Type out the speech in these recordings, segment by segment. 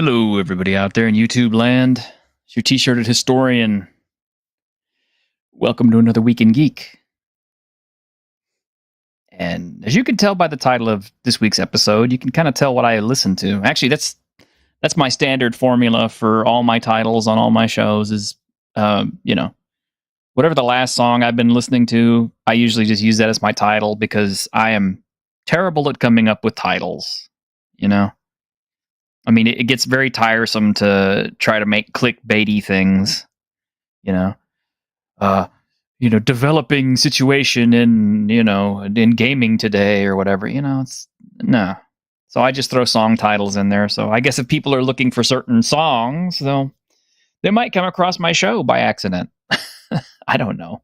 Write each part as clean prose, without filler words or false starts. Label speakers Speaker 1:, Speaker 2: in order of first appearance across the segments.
Speaker 1: Hello, everybody out there in YouTube land. It's your t-shirted historian. Welcome to another Week in Geek. And as you can tell by the title of this week's episode, you can kind of tell what I listen to. Actually, that's my standard formula for all my titles on all my shows is, whatever the last song I've been listening to, I usually just use that as my title because I am terrible at coming up with titles, I mean, it gets very tiresome to try to make clickbaity things, developing situation in gaming today or whatever, it's no. So I just throw song titles in there. So I guess if people are looking for certain songs, they might come across my show by accident. I don't know.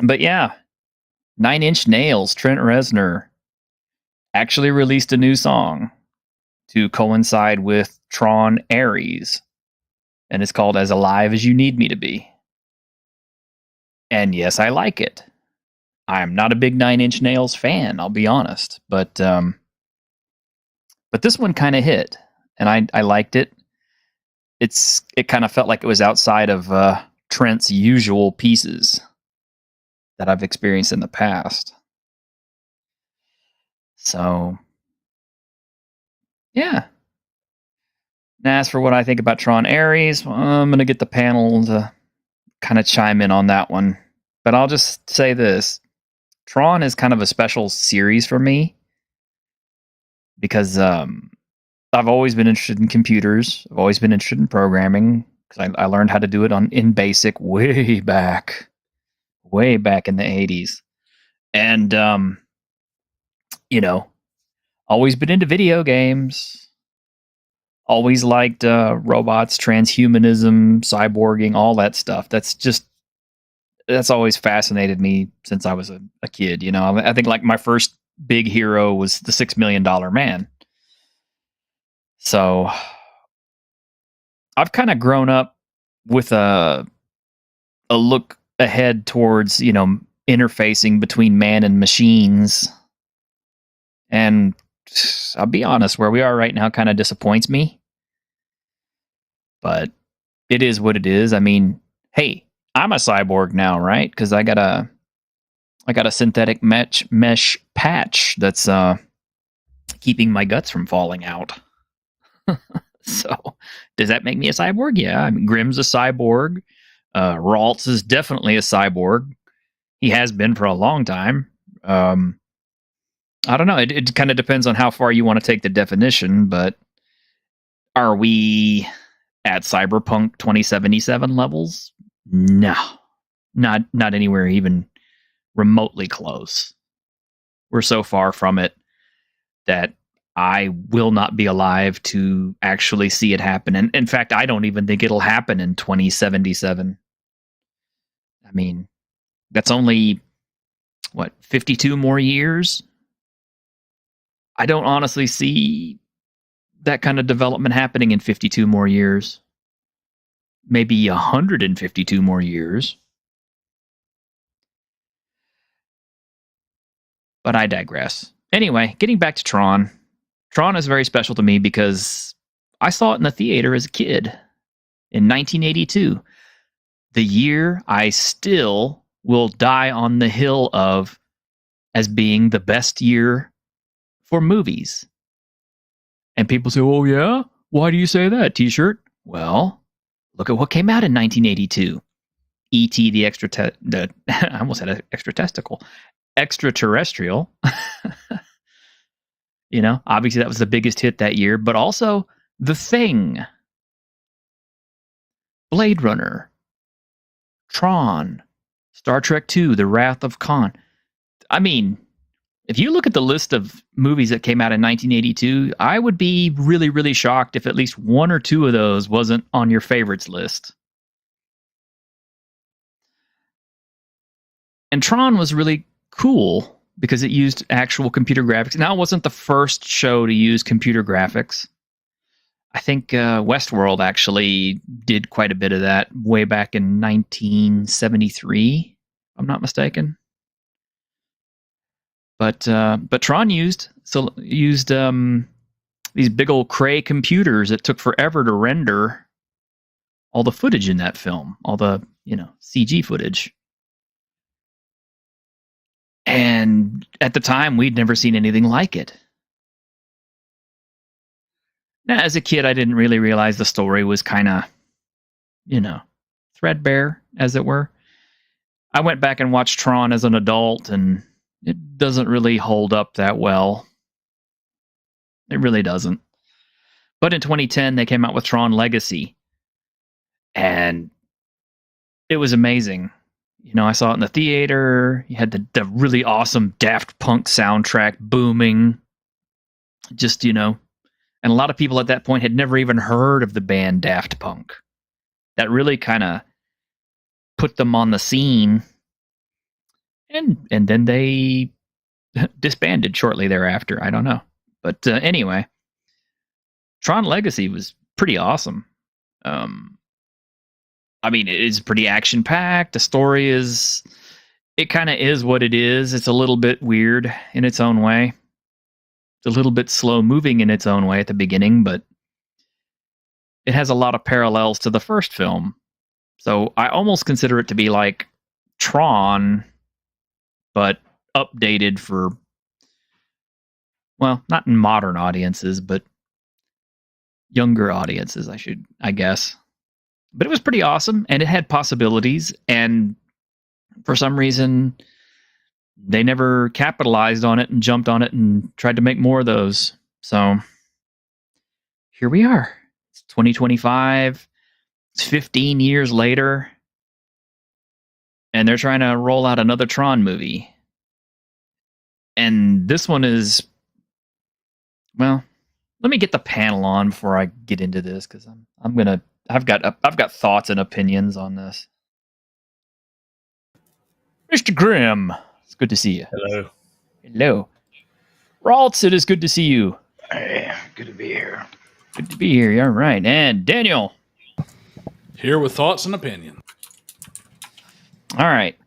Speaker 1: But yeah, 9 Inch Nails, Trent Reznor, actually released a new song to coincide with Tron Ares. And it's called As Alive as You Need Me to Be. And yes, I like it. I'm not a big 9 Inch Nails fan, I'll be honest. But this one kind of hit. And I liked it. It kind of felt like it was outside of Trent's usual pieces that I've experienced in the past. So yeah. Now, as for what I think about Tron Ares, I'm going to get the panel to kind of chime in on that one. But I'll just say this. Tron is kind of a special series for me because I've always been interested in computers. I've always been interested in programming because I learned how to do it in BASIC way back in the 80s. And, always been into video games. Always liked robots, transhumanism, cyborging, all that stuff. That's always fascinated me since I was a kid. I think like my first big hero was the $6 Million Man. So I've kind of grown up with a look ahead towards, interfacing between man and machines. And I'll be honest, where we are right now kind of disappoints me. But it is what it is. I mean, hey, I'm a cyborg now, right? Because I got a synthetic mesh patch that's keeping my guts from falling out. So, does that make me a cyborg? Yeah, I mean, Grimm's a cyborg. Raltz is definitely a cyborg. He has been for a long time. I don't know. It kind of depends on how far you want to take the definition, but are we at Cyberpunk 2077 levels? No, not anywhere even remotely close. We're so far from it that I will not be alive to actually see it happen. And in fact, I don't even think it'll happen in 2077. I mean, that's only, 52 more years? I don't honestly see that kind of development happening in 52 more years. Maybe 152 more years. But I digress. Anyway, getting back to Tron. Tron is very special to me because I saw it in the theater as a kid in 1982. The year I still will die on the hill of as being the best year for movies. And people say, oh yeah? Why do you say that, T-shirt? Well, look at what came out in 1982. E.T. the I almost had an extra testicle. Extraterrestrial. Obviously that was the biggest hit that year, but also The Thing, Blade Runner, Tron, Star Trek II, The Wrath of Khan. I mean, if you look at the list of movies that came out in 1982, I would be really, really shocked if at least one or two of those wasn't on your favorites list. And Tron was really cool because it used actual computer graphics. Now, it wasn't the first show to use computer graphics. I think Westworld actually did quite a bit of that way back in 1973, if I'm not mistaken. But Tron used these big old Cray computers. It took forever to render all the footage in that film, all the, CG footage. And at the time, we'd never seen anything like it. Now, as a kid, I didn't really realize the story was kind of, threadbare, as it were. I went back and watched Tron as an adult, and it doesn't really hold up that well. It really doesn't. But in 2010, they came out with Tron Legacy, and it was amazing. I saw it in the theater. You had the really awesome Daft Punk soundtrack booming. Just, and a lot of people at that point had never even heard of the band Daft Punk. That really kind of put them on the scene. And then they disbanded shortly thereafter. I don't know. But anyway, Tron Legacy was pretty awesome. It is pretty action-packed. The story it kind of is what it is. It's a little bit weird in its own way. It's a little bit slow-moving in its own way at the beginning, but it has a lot of parallels to the first film. So I almost consider it to be like Tron, but updated for, well, not in modern audiences, but younger audiences, I guess. But it was pretty awesome, and it had possibilities, and for some reason, they never capitalized on it and jumped on it and tried to make more of those. So, here we are. It's 2025. It's 15 years later, and they're trying to roll out another Tron movie. And this one is, well, let me get the panel on before I get into this, because I've got thoughts and opinions on this. Mr. Grimm, it's good to see you. Hello. Raltz, it is good to see you.
Speaker 2: Hey, good to be here.
Speaker 1: Good to be here. All right. And Daniel.
Speaker 3: Here with thoughts and opinion.
Speaker 1: All right.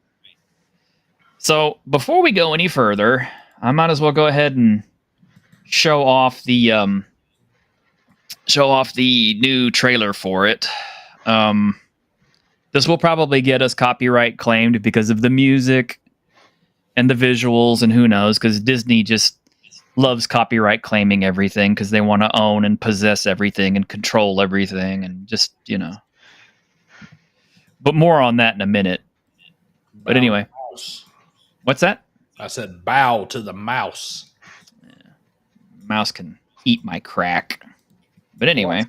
Speaker 1: So before we go any further, I might as well go ahead and show off the new trailer for it. This will probably get us copyright claimed because of the music and the visuals, and who knows, because Disney just loves copyright claiming everything because they want to own and possess everything and control everything, and just, But more on that in a minute. But anyway. What's that?
Speaker 3: I said bow to the mouse.
Speaker 1: Yeah. Mouse can eat my crack. But anyway.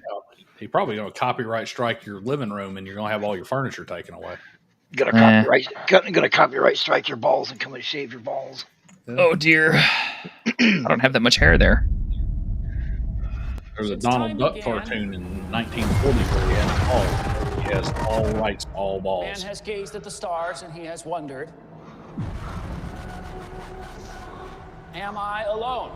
Speaker 3: He's probably going to copyright strike your living room, and you're going to have all your furniture taken away.
Speaker 2: Gonna copyright strike your balls and come and shave your balls.
Speaker 1: Oh dear. I don't have that much hair there.
Speaker 3: There was a Donald Duck cartoon in 1940 where he had balls. He has all rights, all balls.
Speaker 4: Man has gazed at the stars and he has wondered, am I alone?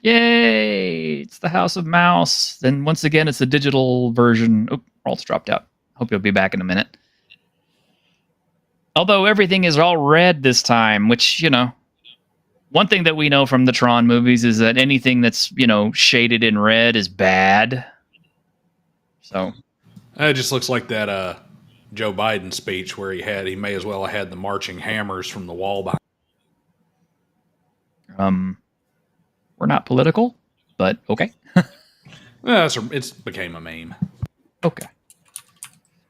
Speaker 1: Yay! It's the House of Mouse. Then once again, it's the digital version. Oh, Ralt's dropped out. Hope you'll be back in a minute. Although everything is all red this time, which, one thing that we know from the Tron movies is that anything that's, shaded in red is bad. So.
Speaker 3: It just looks like that Joe Biden speech where he may as well have had the marching hammers from the wall behind.
Speaker 1: We're not political, but okay.
Speaker 3: It's became a meme.
Speaker 1: Okay.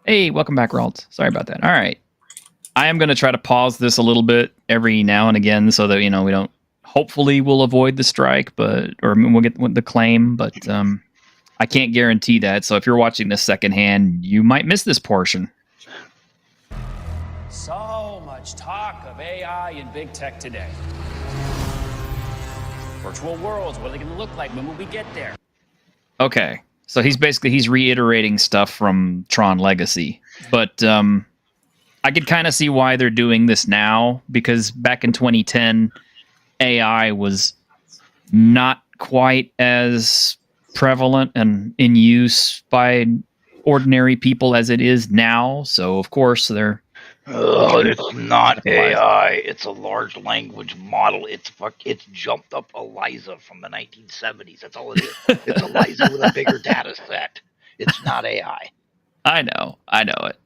Speaker 1: Hey, welcome back, Raltz. Sorry about that. All right. I am going to try to pause this a little bit every now and again so that, we don't, hopefully we'll avoid the strike, or we'll get the claim, but I can't guarantee that. So if you're watching this secondhand, you might miss this portion.
Speaker 4: So much talk of AI and big tech today. Virtual worlds, what are they going to look like? When will we get there?
Speaker 1: Okay. So he's reiterating stuff from Tron Legacy. But I could kind of see why they're doing this now, because back in 2010, AI was not quite as prevalent and in use by ordinary people as it is now. So, of course, they're
Speaker 2: Oh, it's not AI. It's a large language model. It's jumped up Eliza from the 1970s. That's all it is. It's Eliza with a bigger data set. It's not AI.
Speaker 1: I know it.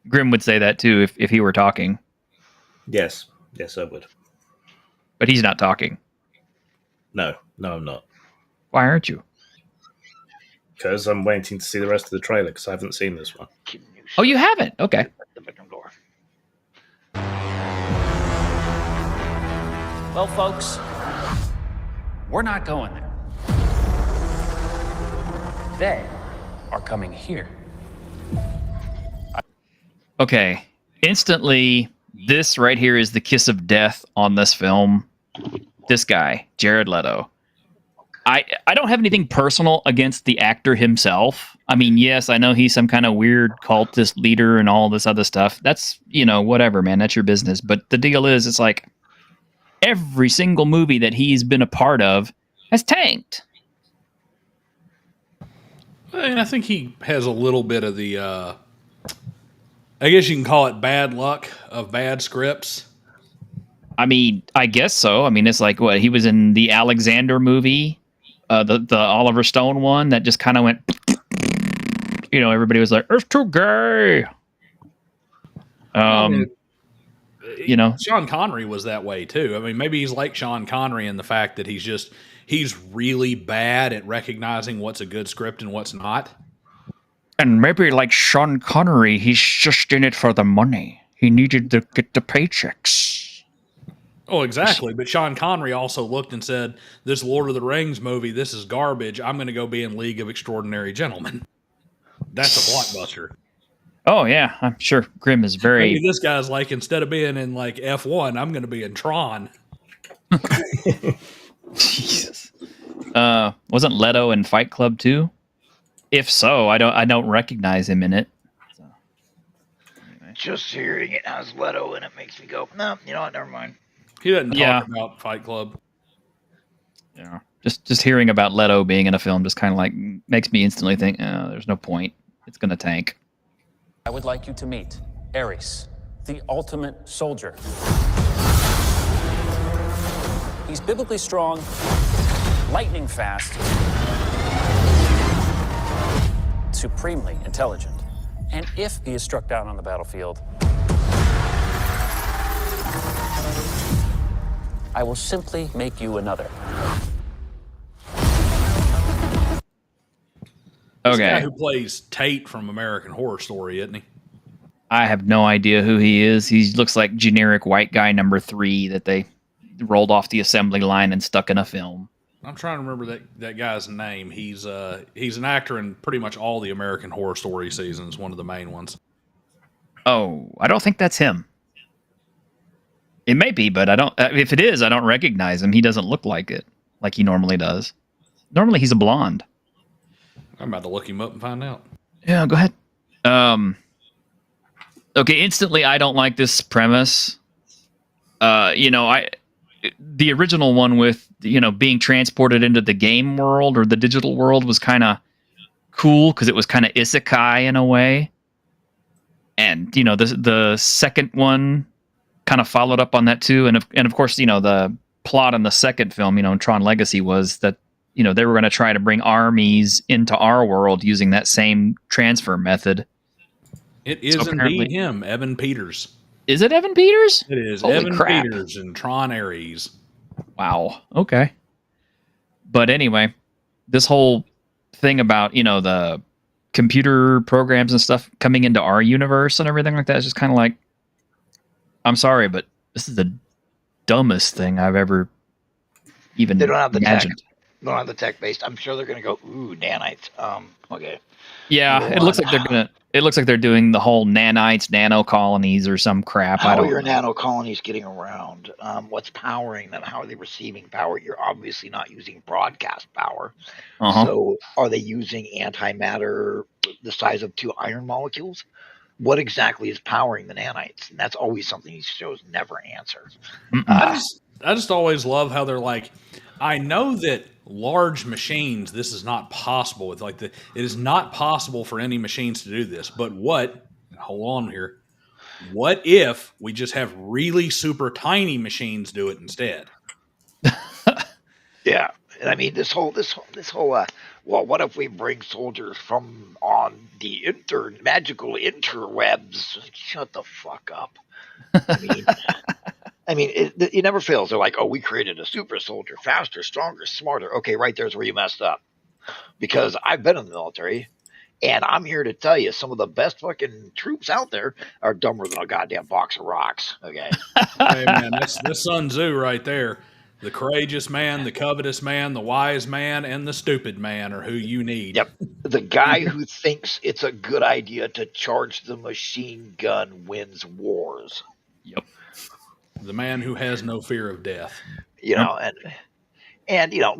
Speaker 1: Grim would say that too if he were talking,
Speaker 5: Yes, I would.
Speaker 1: but he's not talking.
Speaker 5: No, I'm not.
Speaker 1: Why aren't you?
Speaker 5: Because I'm waiting to see the rest of the trailer because I haven't seen this one.
Speaker 1: Oh, you haven't? Okay.
Speaker 2: The bedroom door.
Speaker 4: Well, folks, we're not going there. They are coming here.
Speaker 1: Okay. Instantly, this right here is the kiss of death on this film. This guy, Jared Leto. I don't have anything personal against the actor himself. I mean, yes, I know he's some kind of weird cultist leader and all this other stuff. That's, whatever, man. That's your business. But the deal is, it's like every single movie that he's been a part of has tanked.
Speaker 3: And I think he has a little bit of the, I guess you can call it bad luck of bad scripts.
Speaker 1: I mean, I guess so. I mean, it's like, what, he was in the Alexander movie, the Oliver Stone one that just kind of went, everybody was like, it's too gay.
Speaker 3: Sean Connery was that way too. I mean, maybe he's like Sean Connery in the fact that he's really bad at recognizing what's a good script and what's not.
Speaker 1: And maybe like Sean Connery, he's just in it for the money. He needed to get the paychecks.
Speaker 3: Oh, exactly. But Sean Connery also looked and said, this Lord of the Rings movie, this is garbage. I'm going to go be in League of Extraordinary Gentlemen. That's a blockbuster.
Speaker 1: Oh, yeah. I'm sure Grimm is very...
Speaker 3: Maybe this guy's like, instead of being in like F1, I'm going to be in Tron.
Speaker 1: Jesus. Wasn't Leto in Fight Club too? If so, I don't recognize him in it. So,
Speaker 2: anyway. Just hearing it has Leto in it makes me go, no, you know what, never mind.
Speaker 3: He doesn't talk about Fight Club.
Speaker 1: Yeah. Just hearing about Leto being in a film just kind of like makes me instantly think, there's no point. It's going to tank.
Speaker 4: I would like you to meet Ares, the ultimate soldier. He's biblically strong, lightning fast, supremely intelligent. And if he is struck down on the battlefield, I will simply make you another.
Speaker 3: This guy who plays Tate from American Horror Story, isn't he?
Speaker 1: I have no idea who he is. He looks like generic white guy number 3 that they rolled off the assembly line and stuck in a film.
Speaker 3: I'm trying to remember that guy's name. He's an actor in pretty much all the American Horror Story seasons, one of the main ones.
Speaker 1: Oh, I don't think that's him. It may be, but I don't. If it is, I don't recognize him. He doesn't look like it, like he normally does. Normally, he's a blonde.
Speaker 3: I'm about to look him up and find out.
Speaker 1: Yeah, go ahead. Okay, instantly, I don't like this premise. The original one with being transported into the game world or the digital world was kind of cool because it was kind of isekai in a way, and the second one kind of followed up on that too, and of course the plot in the second film, in Tron Legacy, was that they were going to try to bring armies into our world using that same transfer method.
Speaker 3: It is indeed him, Evan Peters.
Speaker 1: Is it Evan Peters?
Speaker 3: It is.
Speaker 1: Holy
Speaker 3: Evan
Speaker 1: crap.
Speaker 3: Peters and Tron Ares.
Speaker 1: Wow. Okay. But anyway, this whole thing about, the computer programs and stuff coming into our universe and everything like that is just kind of like, I'm sorry, but this is the dumbest thing I've ever even
Speaker 2: They don't have the
Speaker 1: imagined.
Speaker 2: tech. They don't have the tech based. I'm sure they're going to go, ooh, nanites. Okay.
Speaker 1: Yeah, it looks like they're doing the whole nanites, nano colonies, or some crap.
Speaker 2: How are your nano colonies getting around? What's powering them? How are they receiving power? You're obviously not using broadcast power.
Speaker 1: Uh-huh.
Speaker 2: So are they using antimatter the size of 2 iron molecules? What exactly is powering the nanites? And that's always something these shows never answer.
Speaker 3: I just always love how they're like, I know that large machines, this is not possible with it is not possible for any machines to do this. But hold on here. What if we just have really super tiny machines do it instead?
Speaker 2: Yeah, and I mean well, what if we bring soldiers from on the magical interwebs? Shut the fuck up. I mean, it never fails. They're like, oh, we created a super soldier, faster, stronger, smarter. Okay, right there's where you messed up. Because I've been in the military, and I'm here to tell you, some of the best fucking troops out there are dumber than a goddamn box of rocks. Okay.
Speaker 3: Hey man, that's Sun Tzu right there. The courageous man, the covetous man, the wise man, and the stupid man are who you need.
Speaker 2: Yep. The guy who thinks it's a good idea to charge the machine gun wins wars.
Speaker 1: Yep.
Speaker 3: The man who has no fear of death.
Speaker 2: You know, and you know,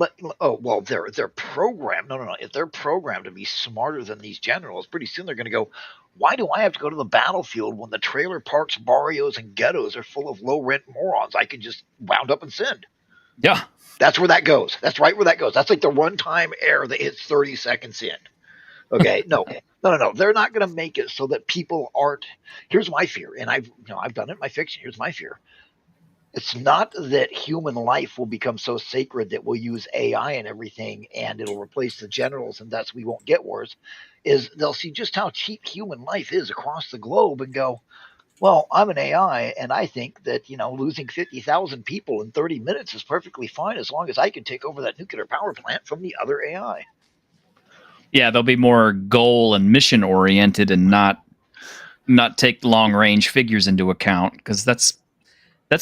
Speaker 2: they're programmed. No. If they're programmed to be smarter than these generals, pretty soon they're going to go, why do I have to go to the battlefield when the trailer parks, barrios, and ghettos are full of low rent morons I can just round up and send?
Speaker 1: Yeah.
Speaker 2: That's where that goes. That's right where that goes. That's like the runtime error that hits 30 seconds in. Okay, no. They're not going to make it so that people aren't. Here's my fear, and I've done it in my fiction. Here's my fear. It's not that human life will become so sacred that we'll use AI and everything, and it'll replace the generals, and thus we won't get wars. Is they'll see just how cheap human life is across the globe and go, well, I'm an AI, and I think that, losing 50,000 people in 30 minutes is perfectly fine as long as I can take over that nuclear power plant from the other AI.
Speaker 1: Yeah, they'll be more goal and mission oriented and not take long range figures into account, because that's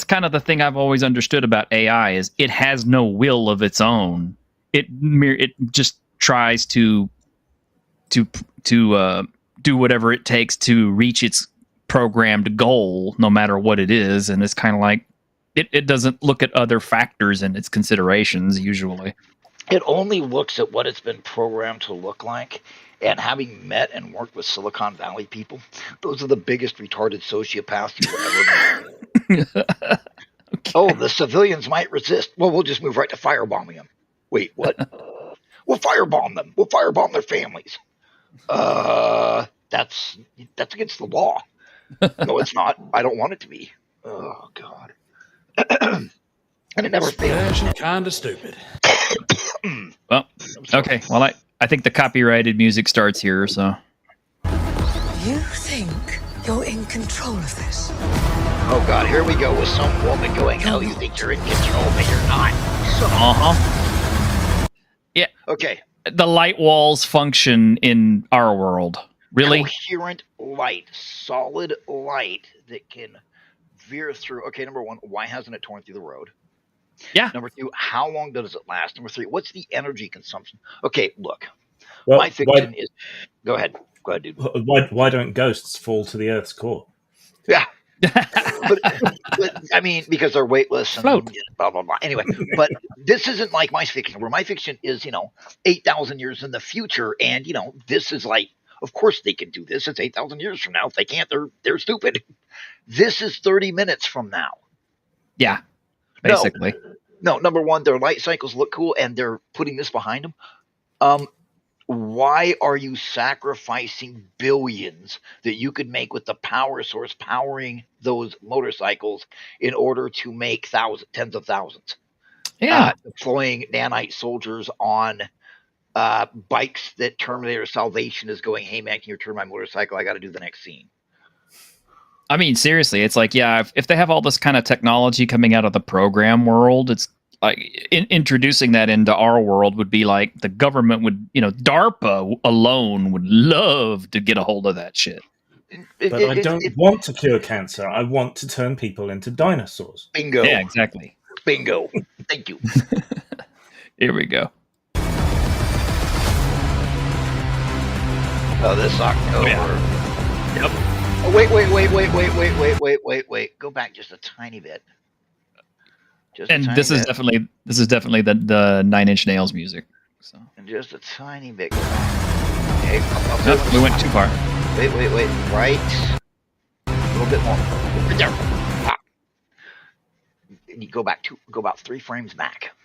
Speaker 1: kind of the thing I've always understood about AI is it has no will of its own. It just tries to do whatever it takes to reach its programmed goal, no matter what it is, and it's kind of like it doesn't look at other factors in its considerations usually.
Speaker 2: It only looks at what it's been programmed to look like. And having met and worked with Silicon Valley people, those are the biggest retarded sociopaths you will ever meet. Okay. Oh, the civilians might resist. Well, we'll just move right to firebombing them. Wait, what? We'll firebomb them. We'll firebomb their families. That's against the law. No, it's not. I don't want it to be. Oh, God. And it never fails.
Speaker 3: Kind of stupid.
Speaker 1: Well, okay. Well, I think the copyrighted music starts here, so.
Speaker 6: You think you're in control of this?
Speaker 2: Oh, God, here we go with some woman going, oh, you think you're in control, but you're not.
Speaker 1: Yeah.
Speaker 2: Okay.
Speaker 1: The light walls function in our world. Really?
Speaker 2: Coherent light, solid light that can veer through. Okay, number one, why hasn't it torn through the road?
Speaker 1: Yeah.
Speaker 2: Number two, how long does it last? Number three, what's the energy consumption? Okay, look.
Speaker 5: Well,
Speaker 2: my fiction is. Go ahead, dude.
Speaker 5: Why don't ghosts fall to the Earth's core?
Speaker 2: Yeah. but I mean, because they're weightless and blah blah blah. Anyway, but this isn't like my fiction, where my fiction is 8,000 years in the future, and this is like, of course they can do this. It's 8,000 years from now. If they can't, they're stupid. This is 30 minutes from now.
Speaker 1: Yeah, basically.
Speaker 2: No, number one, their light cycles look cool, and they're putting this behind them. Why are you sacrificing billions that you could make with the power source powering those motorcycles in order to make tens of thousands?
Speaker 1: Yeah.
Speaker 2: Deploying nanite soldiers on bikes that Terminator Salvation is going, hey, man, can you turn my motorcycle? I got to do the next scene.
Speaker 1: I mean, seriously, it's like, yeah, if they have all this kind of technology coming out of the program world, it's like introducing that into our world would be like the government would, DARPA alone would love to get a hold of that shit.
Speaker 5: But I don't want to cure cancer. I want to turn people into dinosaurs.
Speaker 2: Bingo.
Speaker 1: Yeah, exactly.
Speaker 2: Bingo. Thank you.
Speaker 1: Here we go.
Speaker 2: Oh, this October.
Speaker 1: Yeah. Yep.
Speaker 2: Oh, wait. Go back just a tiny bit.
Speaker 1: This is definitely the Nine Inch Nails music. So.
Speaker 2: And just a tiny bit. Okay,
Speaker 1: nope, we went too far.
Speaker 2: Wait. Right. A little bit more. Right there. Ah. And you go about 3 frames back.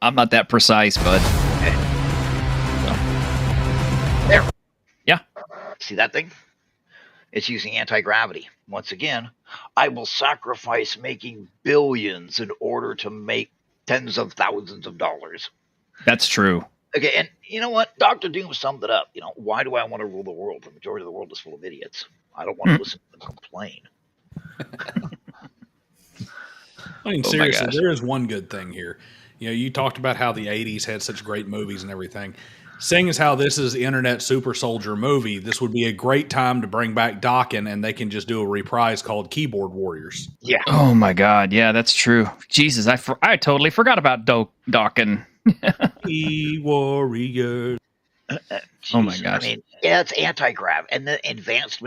Speaker 1: I'm not that precise, bud.
Speaker 2: Okay.
Speaker 1: So.
Speaker 2: There.
Speaker 1: Yeah.
Speaker 2: See that thing? It's using anti-gravity. Once again, I will sacrifice making billions in order to make tens of thousands of dollars.
Speaker 1: That's true.
Speaker 2: Okay, and you know what? Dr. Doom summed it up. Why do I want to rule the world? The majority of the world is full of idiots. I don't want to listen to them complain.
Speaker 3: I mean, seriously, there is one good thing here. You talked about how the 80s had such great movies and everything. Seeing as how this is the Internet Super Soldier movie, this would be a great time to bring back Dokken, and they can just do a reprise called Keyboard Warriors.
Speaker 2: Yeah.
Speaker 1: Oh my God. Yeah, that's true. Jesus, I totally forgot about Dokken.
Speaker 3: Key Warriors.
Speaker 1: Oh my gosh.
Speaker 2: I mean, yeah, it's anti-grav, and the advanced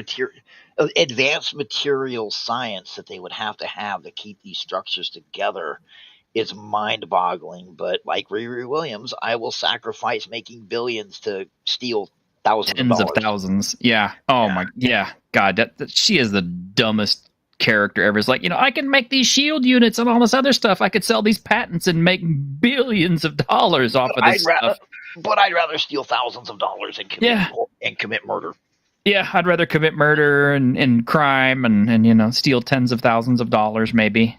Speaker 2: material science that they would have to keep these structures together is mind-boggling. But like Riri Williams, I will sacrifice making billions to steal thousands
Speaker 1: Tens
Speaker 2: of dollars.
Speaker 1: of thousands. Yeah. Oh my. Yeah. God, that she is the dumbest character ever. It's like, I can make these shield units and all this other stuff. I could sell these patents and make billions of dollars off of this stuff.
Speaker 2: But I'd rather steal thousands of dollars and commit murder.
Speaker 1: Yeah, I'd rather commit murder and crime and steal tens of thousands of dollars maybe.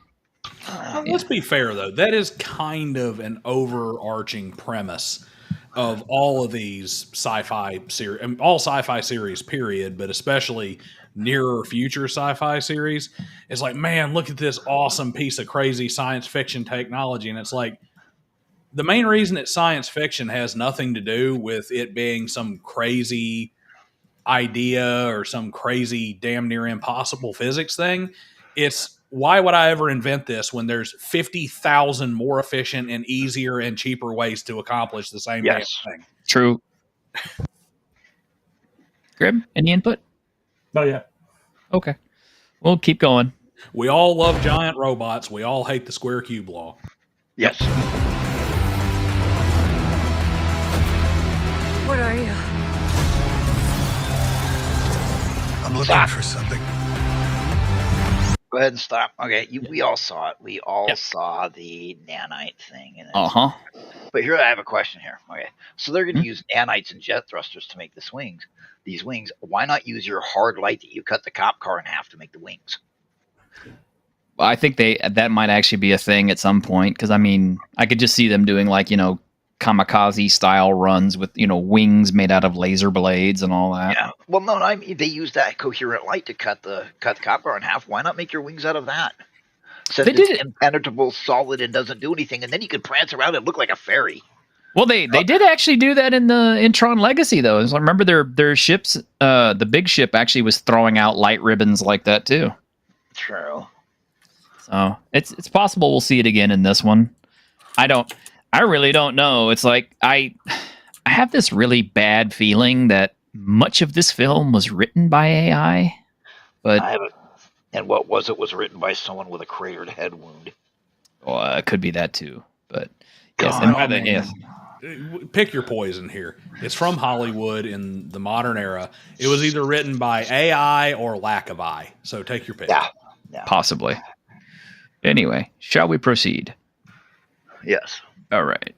Speaker 3: Let's be fair, though. That is kind of an overarching premise of all of these sci-fi series, all sci-fi series, period, but especially nearer future sci-fi series. It's like, man, look at this awesome piece of crazy science fiction technology. And it's like, the main reason it's science fiction has nothing to do with it being some crazy idea or some crazy damn near impossible physics thing. It's, why would I ever invent this when there's 50,000 more efficient and easier and cheaper ways to accomplish the same damn thing?
Speaker 1: True. Grim, any input?
Speaker 5: Oh, yeah.
Speaker 1: Okay. We'll keep going.
Speaker 3: We all love giant robots. We all hate the square cube law.
Speaker 2: Yes.
Speaker 6: What are you?
Speaker 7: I'm looking for something.
Speaker 2: Go ahead and stop. Okay, we all saw it. We all saw the nanite thing. But here, I have a question here. Okay, so they're going to use nanites and jet thrusters to make these wings. Why not use your hard light that you cut the cop car in half to make the wings?
Speaker 1: I think that might actually be a thing at some point, because I could just see them doing kamikaze style runs with wings made out of laser blades and all that.
Speaker 2: Yeah. Well, no, I mean, they use that coherent light to cut the cop car in half. Why not make your wings out of that? Since it's impenetrable, solid, and doesn't do anything, and then you can prance around and look like a fairy.
Speaker 1: Well, they did actually do that in Tron Legacy, though. So I remember their ships, the big ship actually was throwing out light ribbons like that too.
Speaker 2: True.
Speaker 1: So it's possible we'll see it again in this one. I really don't know. It's like I have this really bad feeling that much of this film was written by AI, but
Speaker 2: and what was written by someone with a cratered head wound.
Speaker 1: Well, it could be that too. But yes,
Speaker 3: God,
Speaker 1: and yes.
Speaker 3: Pick your poison here. It's from Hollywood in the modern era. It was either written by AI or lack of eye. So take your pick.
Speaker 2: Yeah.
Speaker 1: Possibly. Anyway, shall we proceed?
Speaker 2: Yes.
Speaker 1: All right.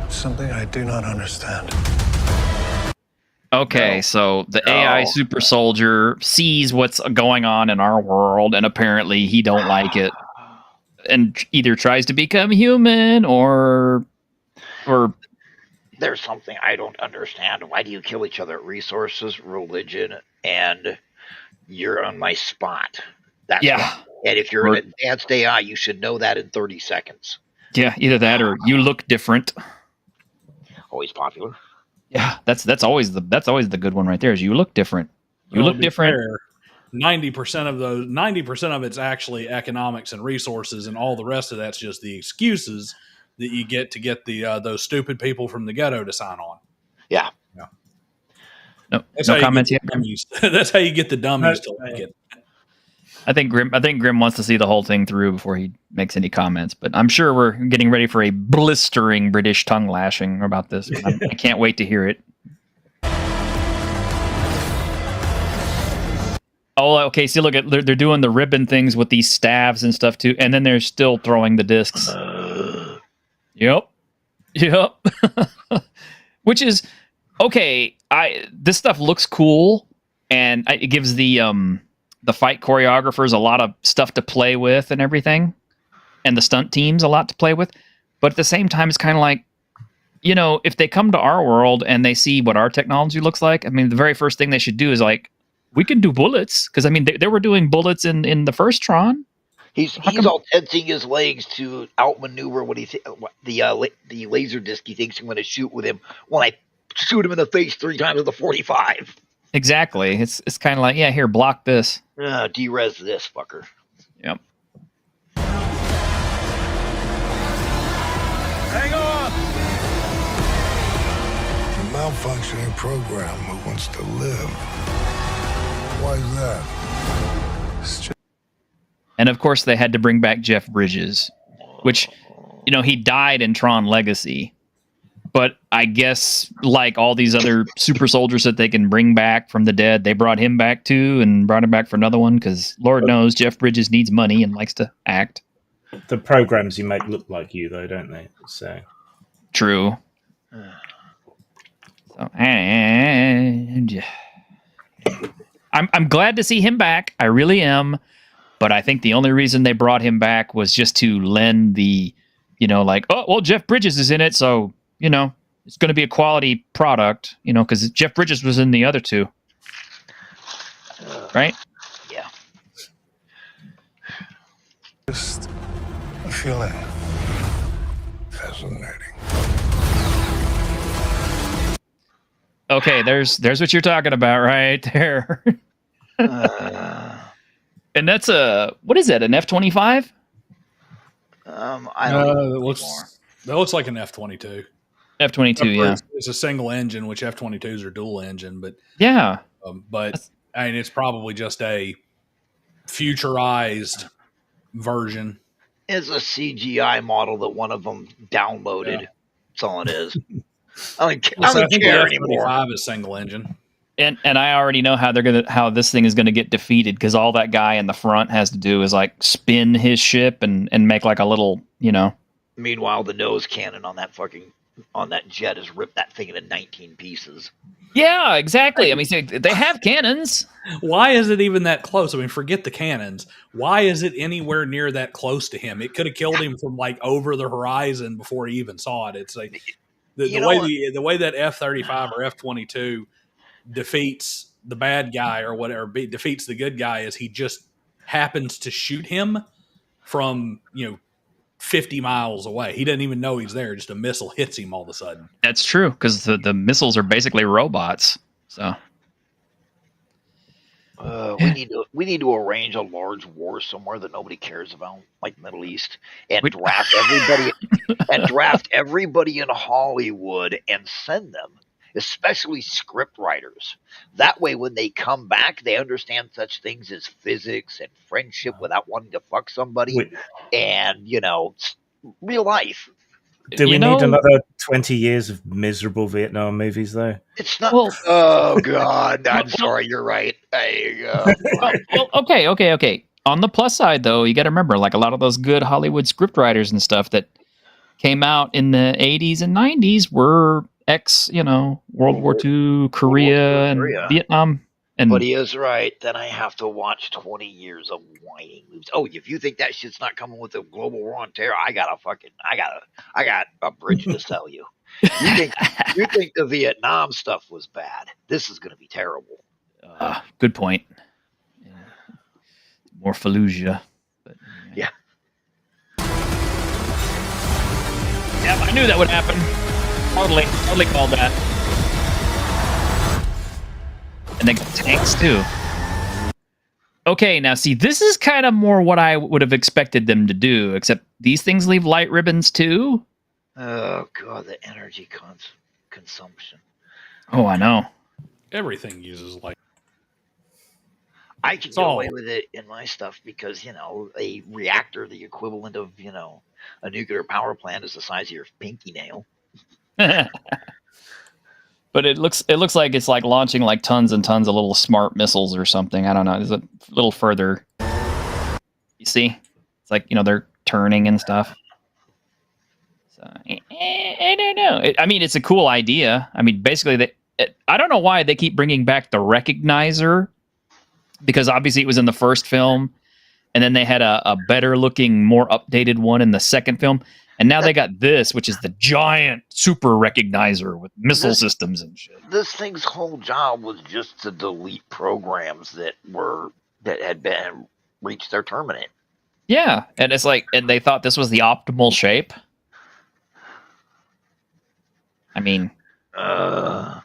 Speaker 7: Something I do not understand.
Speaker 1: Okay, so the AI super soldier sees what's going on in our world, and apparently he don't like it, and either tries to become human or
Speaker 2: there's something I don't understand. Why do you kill each other? Resources, religion, and you're on my spot. That's why. And if you're an advanced AI, you should know that in 30 seconds.
Speaker 1: Yeah, either that or you look different.
Speaker 2: Always popular.
Speaker 1: Yeah, that's always the good one right there. Is you look different. You look different.
Speaker 3: 90% of it's actually economics and resources, and all the rest of that's just the excuses that you get to get the those stupid people from the ghetto to sign on.
Speaker 2: Yeah.
Speaker 1: No comments yet.
Speaker 3: That's how you get the dummies to like it.
Speaker 1: I think Grim wants to see the whole thing through before he makes any comments, but I'm sure we're getting ready for a blistering British tongue lashing about this. I can't wait to hear it. Oh, okay. See, look at they're doing the ribbon things with these staves and stuff too, and then they're still throwing the discs. Yep. Which is okay, this stuff looks cool, and it gives the fight choreographers a lot of stuff to play with and everything, and the stunt teams a lot to play with. But at the same time, it's kind of like, if they come to our world and they see what our technology looks like, I mean, the very first thing they should do is like, we can do bullets, because I mean, they were doing bullets in the first Tron.
Speaker 2: He's all tensing his legs to outmaneuver what the laser disc he thinks I'm going to shoot with him when I shoot him in the face 3 times with a 45.
Speaker 1: Exactly. It's kind of like, yeah, here, block this.
Speaker 2: Derez this fucker.
Speaker 1: Yep.
Speaker 7: Hang on! A malfunctioning program who wants to live. Why is that? It's just...
Speaker 1: And of course, they had to bring back Jeff Bridges, which, he died in Tron Legacy. But I guess, like all these other super soldiers that they can bring back from the dead, they brought him back too, and brought him back for another one, because Lord knows Jeff Bridges needs money and likes to act.
Speaker 5: The programs you make look like you, though, don't they? So
Speaker 1: true. So, and I'm glad to see him back. I really am. But I think the only reason they brought him back was just to lend the, like, oh, well, Jeff Bridges is in it, so, it's going to be a quality product, because Jeff Bridges was in the other two. Right?
Speaker 2: Yeah.
Speaker 7: Just a feeling. Fascinating.
Speaker 1: Okay, there's what you're talking about right there. And that's what is that, an F-25?
Speaker 2: I don't know.
Speaker 3: That looks like an F-22.
Speaker 1: F-22, yeah.
Speaker 3: It's a single engine, which F-22s are dual engine, but
Speaker 1: yeah.
Speaker 3: But I mean, it's probably just a futurized version.
Speaker 2: It's a CGI model that one of them downloaded. Yeah. That's all it is. I don't care anymore.
Speaker 3: F-25 is single engine.
Speaker 1: And I already know how this thing is gonna get defeated, because all that guy in the front has to do is like spin his ship and make like a little,
Speaker 2: Meanwhile, the nose cannon on that jet has ripped that thing into 19 pieces.
Speaker 1: Yeah, exactly. I mean, they have cannons.
Speaker 3: Why is it even that close? I mean, forget the cannons. Why is it anywhere near that close to him? It could have killed him from like over the horizon before he even saw it. It's like the way that F-35 or F-22 defeats the bad guy or whatever, defeats the good guy, is he just happens to shoot him from 50 miles away. He doesn't even know he's there. Just a missile hits him all of a sudden.
Speaker 1: That's true, because the missiles are basically robots. So
Speaker 2: we need to arrange a large war somewhere that nobody cares about, like Middle East, and draft everybody in Hollywood and send them, especially script writers. That way, when they come back, they understand such things as physics and friendship without wanting to fuck somebody, and real life.
Speaker 5: Do we need another 20 years of miserable Vietnam movies, though?
Speaker 2: It's not. Oh God, I'm sorry. You're right. There you go.
Speaker 1: Okay. On the plus side, though, you got to remember, like a lot of those good Hollywood scriptwriters and stuff that came out in the 80s and 90s were World War II, Korea, and Vietnam.
Speaker 2: But he is right. Then I have to watch 20 years of whining movies. Oh, if you think that shit's not coming with the global war on terror, I got a bridge to sell you. You think the Vietnam stuff was bad? This is going to be terrible.
Speaker 1: Good point. Yeah. More Fallujah. But,
Speaker 2: yeah.
Speaker 1: Yeah, I knew that would happen. Totally called that. And then tanks too. Okay, now see, this is kind of more what I would have expected them to do, except these things leave light ribbons too.
Speaker 2: Oh God, the energy consumption.
Speaker 1: Oh, I know.
Speaker 3: Everything uses light.
Speaker 2: I can get away with it in my stuff because a reactor, the equivalent of a nuclear power plant, is the size of your pinky nail.
Speaker 1: But it looks like it's like launching like tons and tons of little smart missiles or something. I don't know. It's a little further. You see? It's like, they're turning and stuff. So I don't know. I mean, it's a cool idea. I mean, basically I don't know why they keep bringing back the recognizer, because obviously it was in the first film, and then they had a better looking, more updated one in the second film, and now they got this, which is the giant super recognizer with missile systems and shit.
Speaker 2: This thing's whole job was just to delete programs that had been reached their terminate.
Speaker 1: Yeah, and it's like, and they thought this was the optimal shape. I mean, I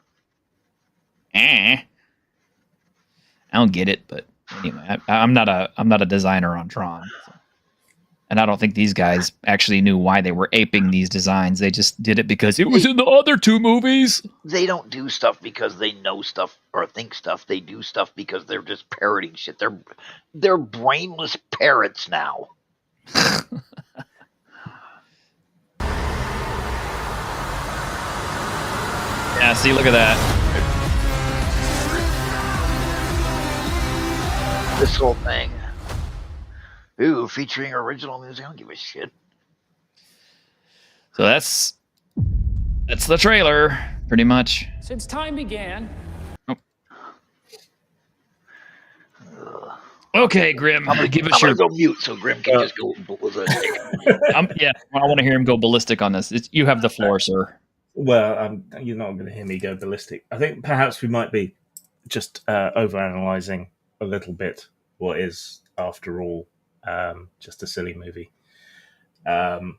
Speaker 1: don't get it, but anyway, I'm not a designer on Tron, so. And I don't think these guys actually knew why they were aping these designs. They just did it because it was in the other two movies.
Speaker 2: They don't do stuff because they know stuff or think stuff. They do stuff because they're just parroting shit. They're brainless parrots now.
Speaker 1: Yeah, see, look at that.
Speaker 2: This whole thing. Ooh, featuring original music. I don't give a shit.
Speaker 1: So that's the trailer, pretty much.
Speaker 4: Since time began.
Speaker 1: Oh. Okay, Grim, give us your.
Speaker 2: I'm gonna go mute so Grim can just go ballistic.
Speaker 1: Yeah, I want to hear him go ballistic on this. You have the floor, sir.
Speaker 5: Well, you're not going to hear me go ballistic. I think perhaps we might be just overanalyzing a little bit what is, after all, just a silly movie. Though,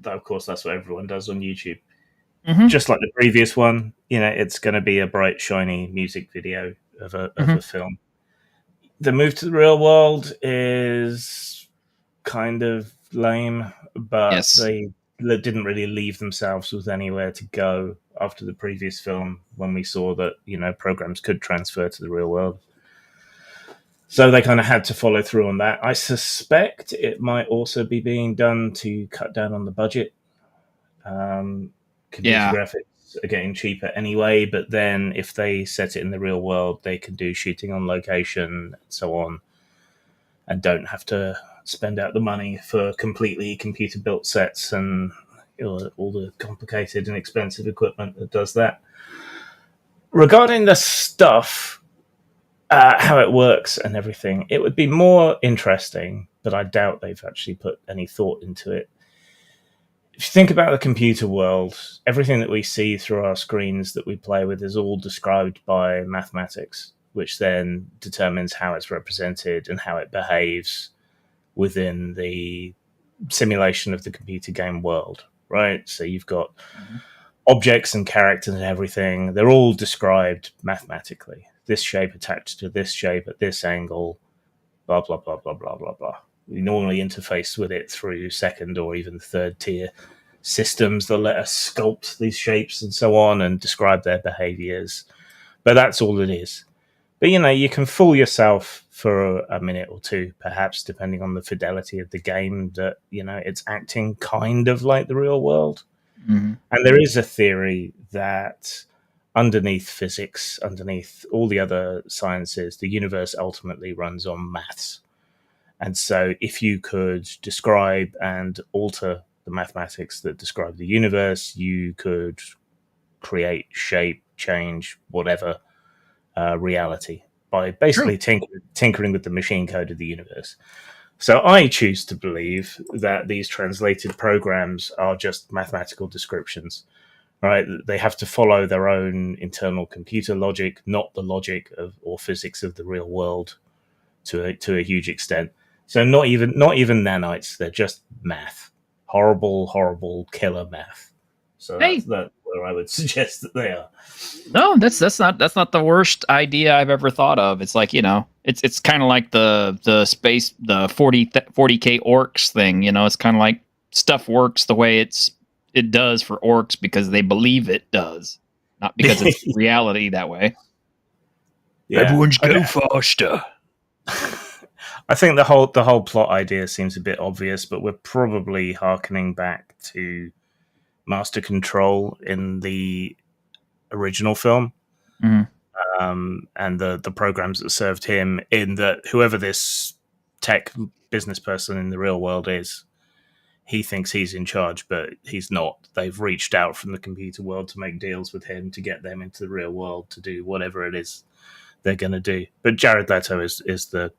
Speaker 5: of course, that's what everyone does on YouTube. Mm-hmm. Just like the previous one, it's going to be a bright, shiny music video of a film. The move to the real world is kind of lame, but
Speaker 1: yes.
Speaker 5: They didn't really leave themselves with anywhere to go after the previous film when we saw that, programs could transfer to the real world. So they kind of had to follow through on that. I suspect it might also be being done to cut down on the budget. Computer graphics are getting cheaper anyway, but then if they set it in the real world, they can do shooting on location and so on, and don't have to spend out the money for completely computer-built sets and all the complicated and expensive equipment that does that. Regarding the stuff, how it works and everything, it would be more interesting, but I doubt they've actually put any thought into it. If you think about the computer world, everything that we see through our screens that we play with is all described by mathematics, which then determines how it's represented and how it behaves within the simulation of the computer game world, right? So you've got objects and characters and everything. They're all described mathematically. This shape attached to this shape at this angle, blah, blah, blah, blah, blah, blah, blah. We normally interface with it through second or even third tier systems that let us sculpt these shapes and so on and describe their behaviors. But that's all it is. But, you can fool yourself for a minute or two, perhaps, depending on the fidelity of the game, that, it's acting kind of like the real world. Mm-hmm. And there is a theory that underneath physics, underneath all the other sciences, the universe ultimately runs on maths. And so if you could describe and alter the mathematics that describe the universe, you could create, shape, change, whatever, reality by basically tinkering with the machine code of the universe. So I choose to believe that these translated programs are just mathematical descriptions, right? They have to follow their own internal computer logic, not the logic of or physics of the real world to a huge extent. So not even nanites, they're just math. Horrible, killer math. So that's where I would suggest that they are.
Speaker 1: No, that's not the worst idea I've ever thought of. It's like, it's kind of like the space, the 40K orcs thing. It's kind of like stuff works the way it does for orcs because they believe it does, not because it's reality that way.
Speaker 5: Yeah.
Speaker 1: Everyone's go faster.
Speaker 5: I think the whole plot idea seems a bit obvious, but we're probably hearkening back to Master Control in the original film, and the programs that served him, in that whoever this tech business person in the real world is he thinks he's in charge, but he's not. They've reached out from the computer world to make deals with him to get them into the real world to do whatever it is they're going to do. But Jared Leto is the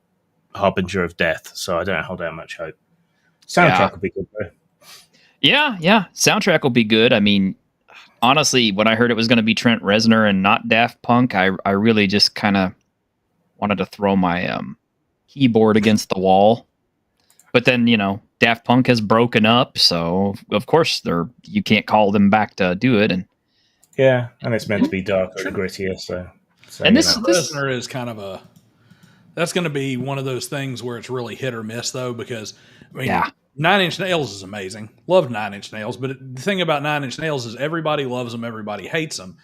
Speaker 5: harbinger of death, so I don't hold out much hope. Soundtrack will be good, though.
Speaker 1: Yeah. Soundtrack will be good. I mean, honestly, when I heard it was going to be Trent Reznor and not Daft Punk, I really just kind of wanted to throw my keyboard against the wall. But then, Daft Punk has broken up, so of course you can't call them back to do it. And
Speaker 5: and it's meant to be darker and grittier. So
Speaker 1: and this
Speaker 3: Reznor is kind of that's going to be one of those things where it's really hit or miss, though, because I mean, 9 Inch Nails is amazing. Loved 9 Inch Nails, but the thing about 9 Inch Nails is everybody loves them, everybody hates them,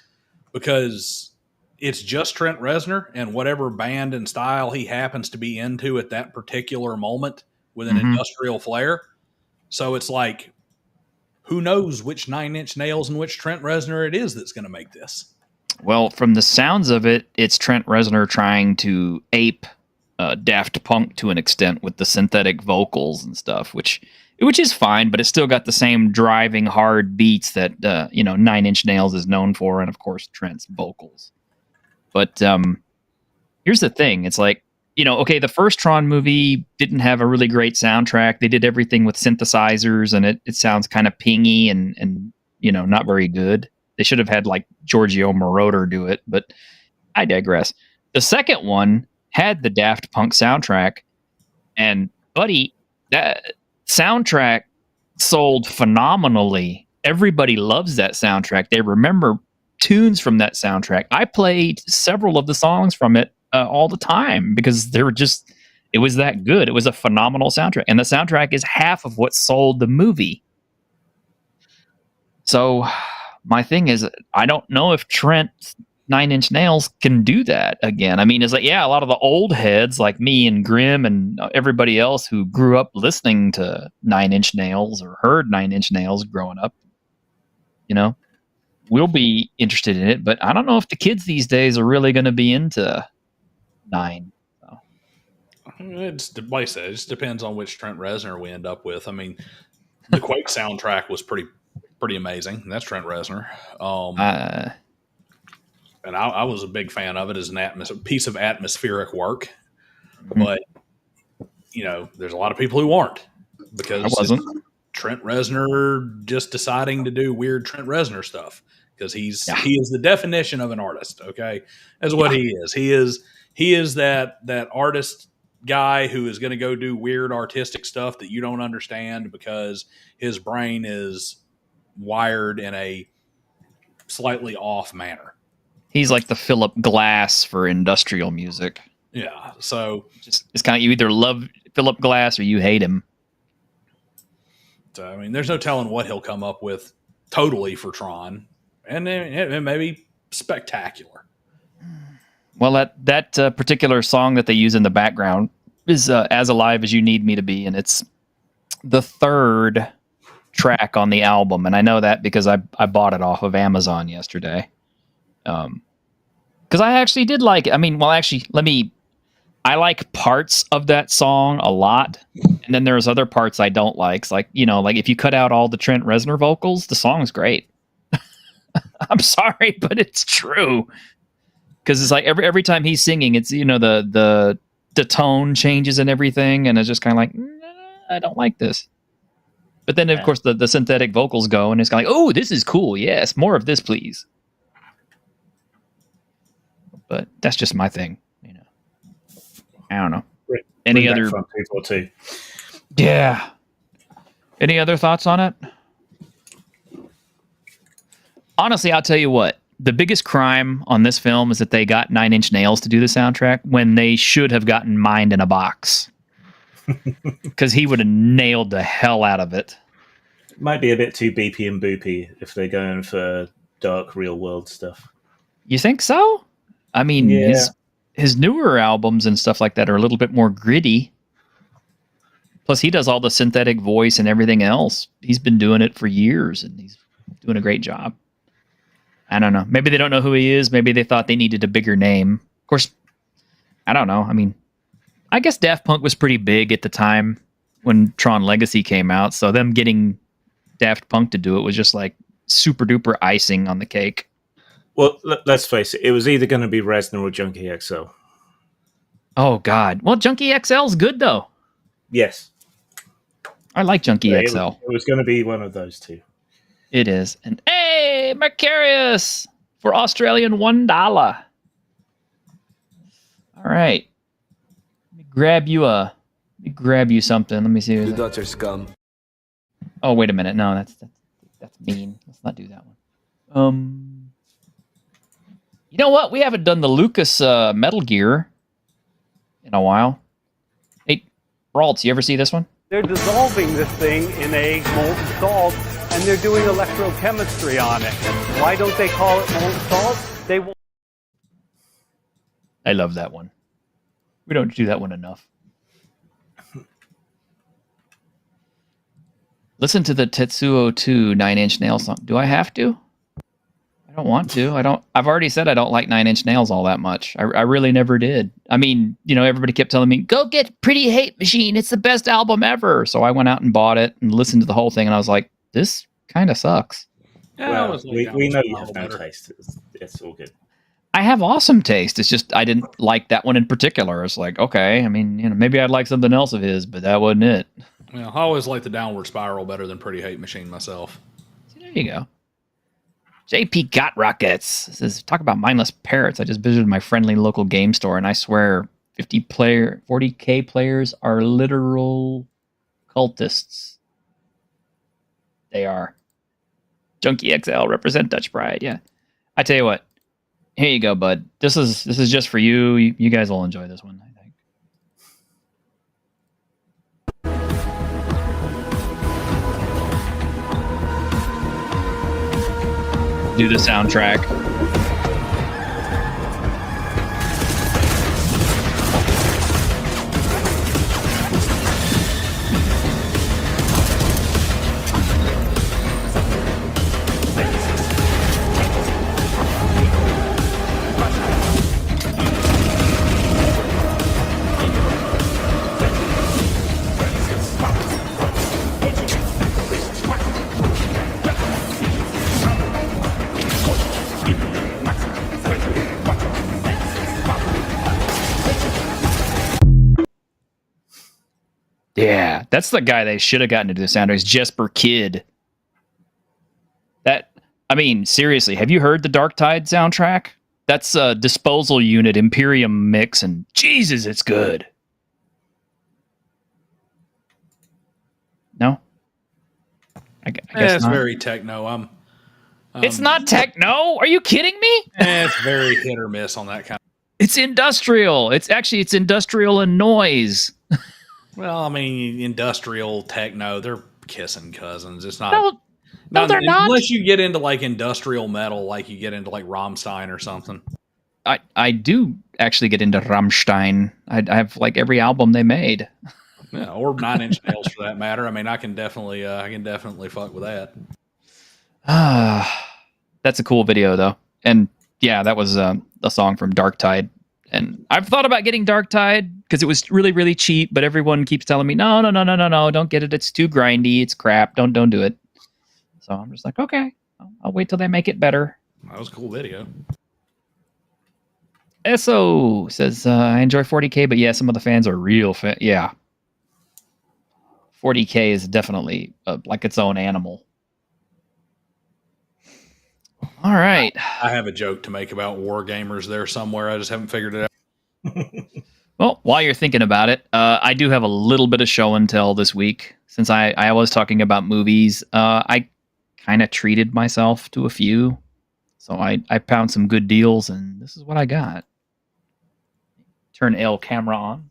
Speaker 3: because it's just Trent Reznor and whatever band and style he happens to be into at that particular moment with an industrial flair. So it's like, who knows which 9 Inch Nails and which Trent Reznor it is that's going to make this.
Speaker 1: Well, from the sounds of it, it's Trent Reznor trying to ape Daft Punk to an extent with the synthetic vocals and stuff, which is fine, but it's still got the same driving hard beats that 9 Inch Nails is known for, and of course Trent's vocals. But here's the thing: it's like, the first Tron movie didn't have a really great soundtrack. They did everything with synthesizers, and it sounds kind of pingy and not very good. They should have had like Giorgio Moroder do it, but I digress. The second one had the Daft Punk soundtrack, and buddy, that soundtrack sold phenomenally. Everybody loves that soundtrack. They remember tunes from that soundtrack. I played several of the songs from it all the time because it was that good. It was a phenomenal soundtrack, and the soundtrack is half of what sold the movie. So my thing is, I don't know if Trent 9 Inch Nails can do that again. I mean, it's like, a lot of the old heads like me and Grim and everybody else who grew up listening to 9 Inch Nails or heard 9 Inch Nails growing up, we'll be interested in it. But I don't know if the kids these days are really going to be into 9. So.
Speaker 3: It's like I said, it just depends on which Trent Reznor we end up with. I mean, the Quake soundtrack was pretty amazing. That's Trent Reznor. And I was a big fan of it as a piece of atmospheric work. But, there's a lot of people who aren't. Because
Speaker 1: I wasn't.
Speaker 3: Trent Reznor just deciding to do weird Trent Reznor stuff. Because he is the definition of an artist, okay? That's what he is. He is that artist guy who is going to go do weird artistic stuff that you don't understand because his brain is wired in a slightly off manner.
Speaker 1: He's like the Philip Glass for industrial music.
Speaker 3: Yeah, so
Speaker 1: it's kind of, you either love Philip Glass or you hate him.
Speaker 3: So, I mean, there's no telling what he'll come up with totally for Tron, and it may be spectacular.
Speaker 1: Well, that particular song that they use in the background is "As Alive as You Need Me to Be," and it's the third track on the album, and I know that because I bought it off of Amazon yesterday. Because I actually did like it. I mean, I like parts of that song a lot, and then there's other parts I don't like. It's like, like if you cut out all the Trent Reznor vocals, the song's great. I'm sorry, but it's true. Because it's like every time he's singing, it's the tone changes and everything, and it's just kind of like, I don't like this. But then of course the synthetic vocals go, and it's kind of like, oh, this is cool. Yes, more of this, please. But that's just my thing, I don't know. Any other
Speaker 5: from people too?
Speaker 1: Yeah. Any other thoughts on it? Honestly, I'll tell you what. The biggest crime on this film is that they got 9 Inch Nails to do the soundtrack when they should have gotten Mind in a Box. Because he would have nailed the hell out of it.
Speaker 5: Might be a bit too beepy and boopy if they're going for dark real world stuff.
Speaker 1: You think so? I mean, his newer albums and stuff like that are a little bit more gritty. Plus, he does all the synthetic voice and everything else. He's been doing it for years, and he's doing a great job. I don't know. Maybe they don't know who he is. Maybe they thought they needed a bigger name. Of course, I don't know. I mean, I guess Daft Punk was pretty big at the time. when Tron Legacy came out. So them getting Daft Punk to do it was just like super duper icing on the cake.
Speaker 5: Well, let's face it. It was either going to be Reznor or Junkie XL.
Speaker 1: Oh God! Well, Junkie XL's good though.
Speaker 5: Yes,
Speaker 1: I like Junkie XL.
Speaker 5: It was going to be one of those two.
Speaker 1: It is. And hey, Macarius for Australian $1. All right. Let me grab you something. Let me see.
Speaker 8: You got your scum.
Speaker 1: Oh, wait a minute. No, that's mean. Let's not do that one. You know what? We haven't done the Lucas Metal Gear in a while. Hey, Raltz, you ever see this one?
Speaker 9: They're dissolving this thing in a molten salt, and they're doing electrochemistry on it. Why don't they call it molten salt?
Speaker 1: I love that one. We don't do that one enough. Listen to the Tetsuo 2 Nine Inch Nails song. Do I have to? I don't want to. I've already said I don't like Nine Inch Nails all that much. I really never did. I mean, everybody kept telling me, go get Pretty Hate Machine. It's the best album ever. So I went out and bought it and listened to the whole thing. And I was like, this kind of sucks.
Speaker 3: Yeah,
Speaker 5: well, we know you have no taste. It's all good.
Speaker 1: I have awesome taste. It's just I didn't like that one in particular. It's like, okay, I mean, maybe I'd like something else of his, but that wasn't it.
Speaker 3: Well, I always like the Downward Spiral better than Pretty Hate Machine myself.
Speaker 1: So there you go. JP Got Rockets says, talk about mindless parrots. I just visited my friendly local game store, and I swear 40K players are literal cultists. They are. Junkie XL, represent Dutch Pride. Yeah. I tell you what. Here you go, bud. This is just for you. You guys will enjoy this one, I think. Do the soundtrack. Yeah, that's the guy they should have gotten to do the soundtrack. Is Jesper Kidd. Seriously, have you heard the Dark Tide soundtrack? That's a Disposal Unit Imperium mix, and Jesus, it's good. No? I guess
Speaker 3: it's
Speaker 1: not.
Speaker 3: very techno.
Speaker 1: It's not techno? Are you kidding me?
Speaker 3: It's very hit or miss on that kind of.
Speaker 1: It's industrial. It's industrial and noise.
Speaker 3: Well, I mean, industrial techno, they're kissing cousins. It's not.
Speaker 1: No, they're not.
Speaker 3: Unless you get into like industrial metal, like you get into like Rammstein or something.
Speaker 1: I do actually get into Rammstein. I have like every album they made.
Speaker 3: Yeah, or Nine Inch Nails for that matter. I mean, I can definitely fuck with that.
Speaker 1: That's a cool video though, and yeah, that was a song from Dark Tide. And I've thought about getting Dark Tide because it was really, really cheap, but everyone keeps telling me, no, don't get it. It's too grindy. It's crap. Don't do it. So I'm just like, okay, I'll wait till they make it better.
Speaker 3: That was a cool video.
Speaker 1: SO says, I enjoy 40K, but yeah, some of the fans are real fan. Yeah. 40K is definitely like its own animal. All right.
Speaker 3: I have a joke to make about war gamers there somewhere. I just haven't figured it out.
Speaker 1: Well, while you're thinking about it, I do have a little bit of show and tell this week. Since I was talking about movies, I kind of treated myself to a few. So I found some good deals, and this is what I got. Turn L camera on.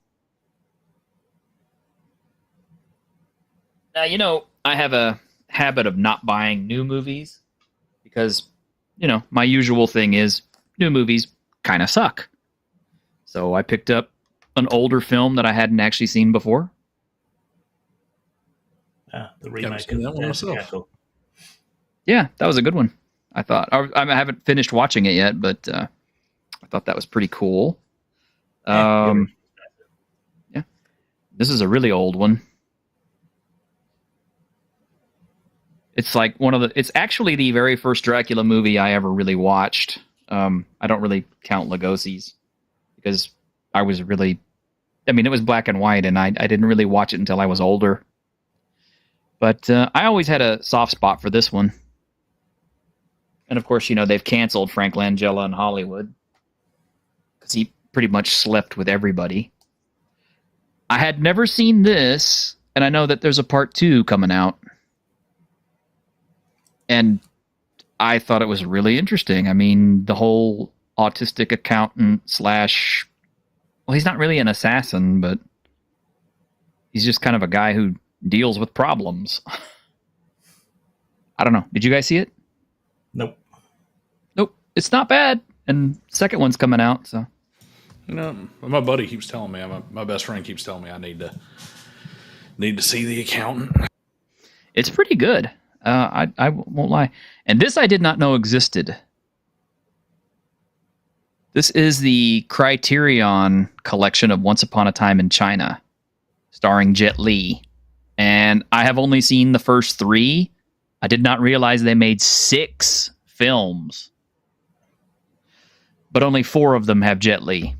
Speaker 1: Now, I have a habit of not buying new movies because, my usual thing is new movies kind of suck. So I picked up an older film that I hadn't actually seen before.
Speaker 5: The remake
Speaker 3: of that one myself.
Speaker 1: Yeah, that was a good one. I thought. I haven't finished watching it yet, but I thought that was pretty cool. Yeah, this is a really old one. It's like it's actually the very first Dracula movie I ever really watched. I don't really count Lugosi's because it was black and white, and I didn't really watch it until I was older. But I always had a soft spot for this one. And of course, they've canceled Frank Langella in Hollywood because he pretty much slept with everybody. I had never seen this, and I know that there's a part 2 coming out. And I thought it was really interesting. I mean, the whole autistic accountant / well, he's not really an assassin, but he's just kind of a guy who deals with problems. I don't know. Did you guys see it?
Speaker 5: Nope.
Speaker 1: It's not bad. And the second one's coming out, so.
Speaker 3: My buddy keeps telling me, my best friend keeps telling me I need to see The Accountant.
Speaker 1: It's pretty good. I won't lie. And this I did not know existed. This is the Criterion collection of Once Upon a Time in China, starring Jet Li. And I have only seen the first 3. I did not realize they made 6 films. But only 4 of them have Jet Li.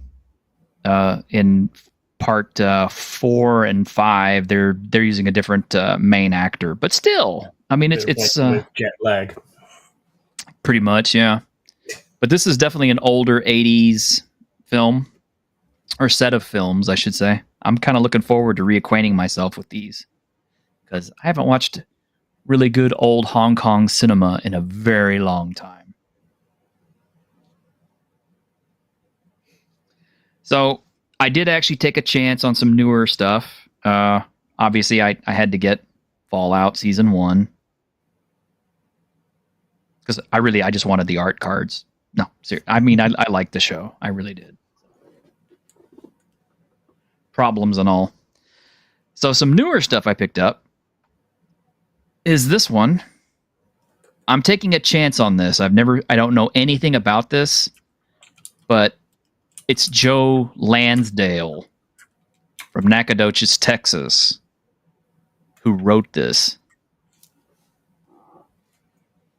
Speaker 1: In part 4 and 5, they're using a different main actor. But still, I mean, it's
Speaker 5: jet lag.
Speaker 1: Pretty much, yeah. But this is definitely an older 80s film, or set of films, I should say. I'm kind of looking forward to reacquainting myself with these because I haven't watched really good old Hong Kong cinema in a very long time. So I did actually take a chance on some newer stuff. Obviously, I had to get Fallout Season 1 because I just wanted the art cards. No, seriously. I mean, I liked the show. I really did. Problems and all. So some newer stuff I picked up is this one. I'm taking a chance on this. I don't know anything about this, but it's Joe Lansdale from Nacogdoches, Texas, who wrote this.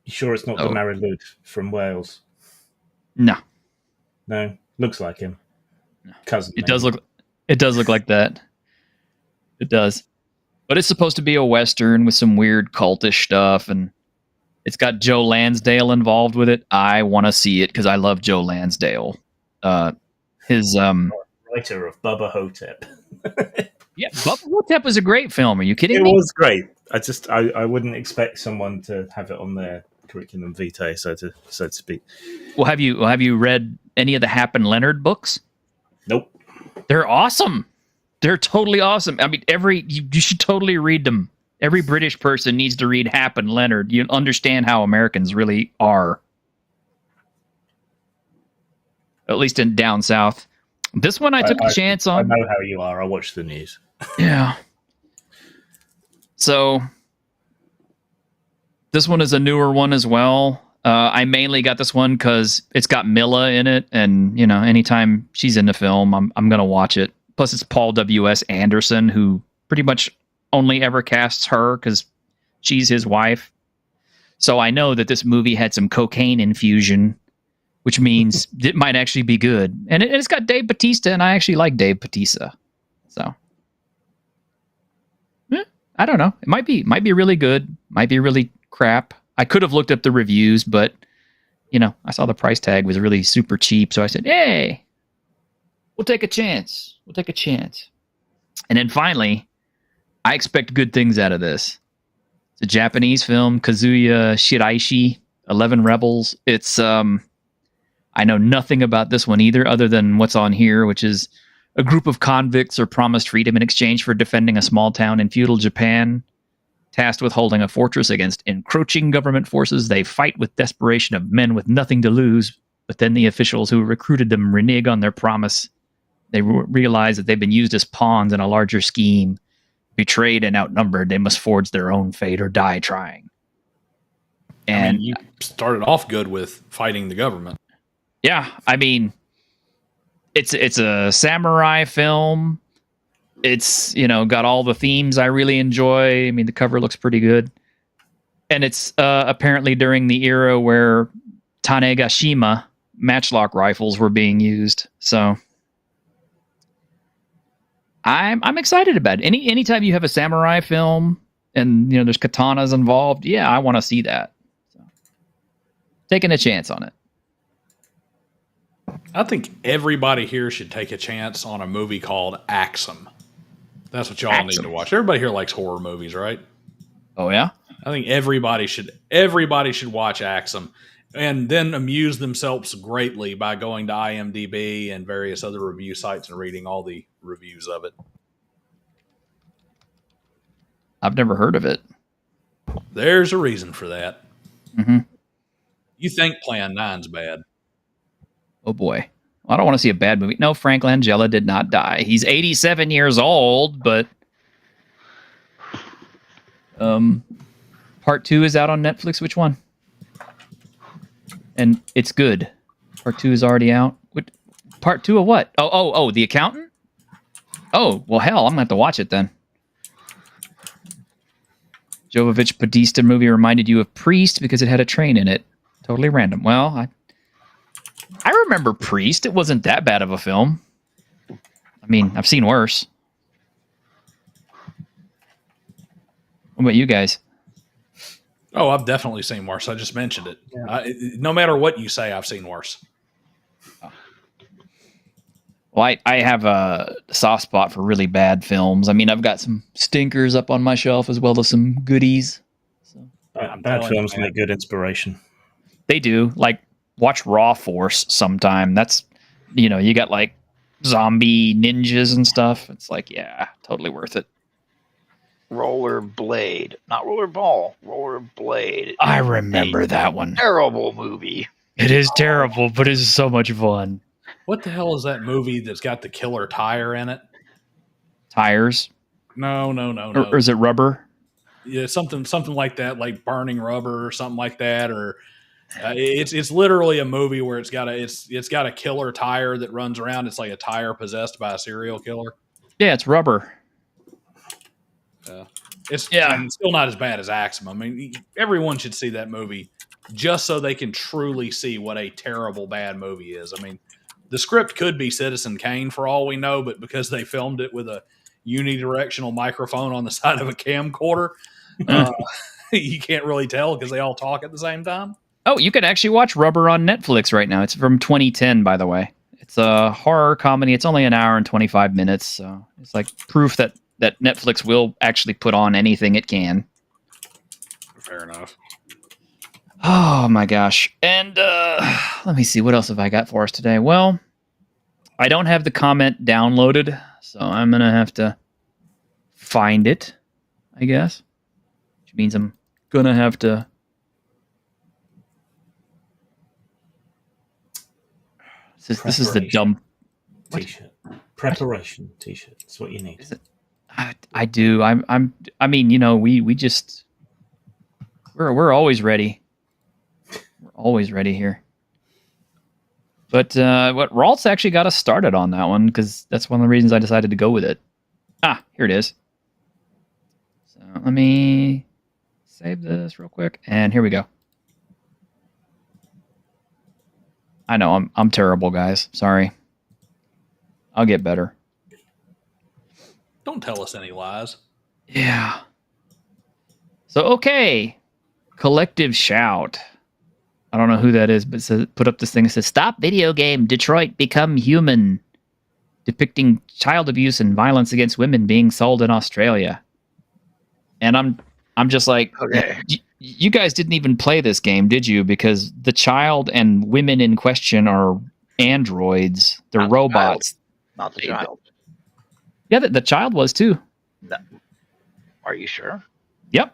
Speaker 5: You sure it's not the Marilud from Wales?
Speaker 1: No.
Speaker 5: No, looks like him. Cousin.
Speaker 1: It does look like that. It does. But it's supposed to be a Western with some weird cultish stuff, and it's got Joe Lansdale involved with it. I want to see it because I love Joe Lansdale. His
Speaker 5: writer of Bubba Hotep.
Speaker 1: Yeah, Bubba Hotep was a great film. Are you kidding me?
Speaker 5: It was great. I wouldn't expect someone to have it on their curriculum vitae, so to speak.
Speaker 1: Well, have you read any of the Hap and Leonard books?
Speaker 5: Nope.
Speaker 1: They're awesome. They're totally awesome. I mean, you should totally read them. Every British person needs to read Hap and Leonard. You understand how Americans really are. At least in down south. This one I took a chance on.
Speaker 5: I know how you are. I watch the news.
Speaker 1: Yeah. So this one is a newer one as well. I mainly got this one because it's got Milla in it, and anytime she's in the film, I'm gonna watch it. Plus, it's Paul W.S. Anderson, who pretty much only ever casts her because she's his wife. So I know that this movie had some cocaine infusion, which means it might actually be good. And it's got Dave Bautista, and I actually like Dave Bautista. So, I don't know. It might be really good. Might be really crap. I could have looked up the reviews, but, I saw the price tag was really super cheap. So I said, hey, we'll take a chance. And then finally, I expect good things out of this. It's a Japanese film, Kazuya Shiraishi, 11 Rebels. It's, I know nothing about this one either, other than what's on here, which is a group of convicts are promised freedom in exchange for defending a small town in feudal Japan. Tasked with holding a fortress against encroaching government forces, they fight with desperation of men with nothing to lose, but then the officials who recruited them renege on their promise. They realize that they've been used as pawns in a larger scheme. Betrayed and outnumbered, they must forge their own fate or die trying. And
Speaker 3: you started off good with fighting the government.
Speaker 1: Yeah, I mean, it's a samurai film. It's, got all the themes I really enjoy. I mean, the cover looks pretty good. And it's apparently during the era where Tanegashima matchlock rifles were being used. So I'm excited about it. Anytime you have a samurai film and there's katanas involved, yeah, I want to see that. So, taking a chance on it.
Speaker 3: I think everybody here should take a chance on a movie called Axum. That's what y'all need to watch. Everybody here likes horror movies, right?
Speaker 1: Oh yeah.
Speaker 3: I think everybody should watch Axum and then amuse themselves greatly by going to IMDb and various other review sites and reading all the reviews of it.
Speaker 1: I've never heard of it.
Speaker 3: There's a reason for that.
Speaker 1: Mm-hmm.
Speaker 3: You think Plan 9's bad.
Speaker 1: Oh boy. I don't want to see a bad movie. No, Frank Langella did not die. He's 87 years old, but Part 2 is out on Netflix. Which one? And it's good. Part 2 is already out. What? Part 2 of what? Oh, The Accountant? Oh, well, hell, I'm going to have to watch it then. Jovovich Podesta movie reminded you of Priest because it had a train in it. Totally random. Well, I remember Priest. It wasn't that bad of a film. I mean, I've seen worse. What about you guys?
Speaker 3: Oh, I've definitely seen worse. I just mentioned it. Yeah. No matter what you say, I've seen worse.
Speaker 1: Well, I have a soft spot for really bad films. I mean, I've got some stinkers up on my shelf as well as some goodies. So.
Speaker 5: Bad films make good inspiration.
Speaker 1: They do. Like, watch Raw Force sometime. That's, you got like zombie ninjas and stuff. It's like, yeah, totally worth it.
Speaker 2: Rollerblade. Not Rollerball. Rollerblade.
Speaker 1: I remember that one.
Speaker 2: Terrible movie.
Speaker 1: It is terrible, but it's so much fun.
Speaker 3: What the hell is that movie that's got the killer tire in it?
Speaker 1: Tires?
Speaker 3: No.
Speaker 1: Or is it rubber?
Speaker 3: Yeah, something like that, like burning rubber or something like that. Or it's literally a movie where it's got a killer tire that runs around. It's like a tire possessed by a serial killer.
Speaker 1: Yeah, it's rubber.
Speaker 3: It's still not as bad as Axum. I mean, everyone should see that movie just so they can truly see what a terrible bad movie is. I mean, the script could be Citizen Kane for all we know, but because they filmed it with a unidirectional microphone on the side of a camcorder, you can't really tell because they all talk at the same time.
Speaker 1: Oh, you can actually watch Rubber on Netflix right now. It's from 2010, by the way. It's a horror comedy. It's only an hour and 25 minutes, so it's like proof that Netflix will actually put on anything it can.
Speaker 3: Fair enough.
Speaker 1: Oh my gosh. And let me see, what else have I got for us today? Well, I don't have the comment downloaded, so I'm going to have to find it, I guess. Which means I'm going to have to... This is the dumb...
Speaker 5: T-shirt. Preparation T-shirt. That's what you need.
Speaker 1: Is it? I do. I mean, we just... We're always ready. We're always ready here. But Ralt's actually got us started on that one because that's one of the reasons I decided to go with it. Here it is. So let me save this real quick, and here we go. I know I'm terrible, guys. Sorry. I'll get better.
Speaker 3: Don't tell us any lies.
Speaker 1: Yeah. So okay, Collective Shout. I don't know who that is, but it says, put up this thing that says, "Stop video game, Detroit Become Human," depicting child abuse and violence against women being sold in Australia. And I'm just like,
Speaker 2: okay,
Speaker 1: you guys didn't even play this game, did you? Because the child and women in question are androids. They're
Speaker 2: not
Speaker 1: robots.
Speaker 2: Not the child.
Speaker 1: Yeah, the child was too.
Speaker 2: No. Are you sure?
Speaker 1: Yep.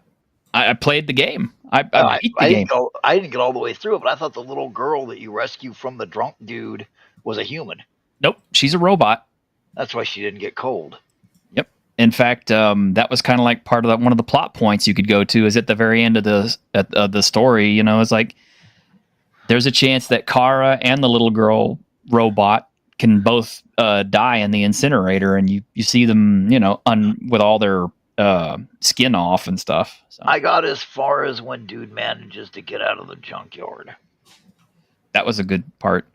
Speaker 1: I played the game. I beat the game.
Speaker 2: I didn't get all the way through it, but I thought the little girl that you rescued from the drunk dude was a human.
Speaker 1: Nope, she's a robot.
Speaker 2: That's why she didn't get cold.
Speaker 1: Yep. In fact, that was kind of like part of one of the plot points you could go to is at the very end of the story. It's like there's a chance that Kara and the little girl robot can both die in the incinerator, and you see them, with all their skin off and stuff. So
Speaker 2: I got as far as when dude manages to get out of the junkyard.
Speaker 1: that was a good part.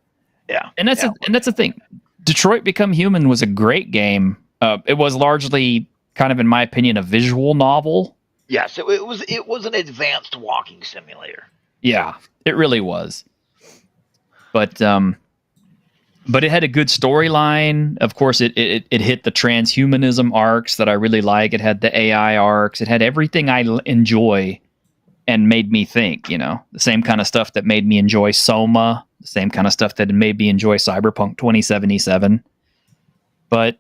Speaker 2: Yeah,
Speaker 1: and that's the thing. Detroit Become Human was a great game. It was largely, kind of in my opinion, a visual novel.
Speaker 2: Yes, it was an advanced walking simulator.
Speaker 1: Yeah, it really was. But it had a good storyline. Of course, it hit the transhumanism arcs that I really like. It had the AI arcs. It had everything I enjoy and made me think, the same kind of stuff that made me enjoy Soma, the same kind of stuff that made me enjoy Cyberpunk 2077. But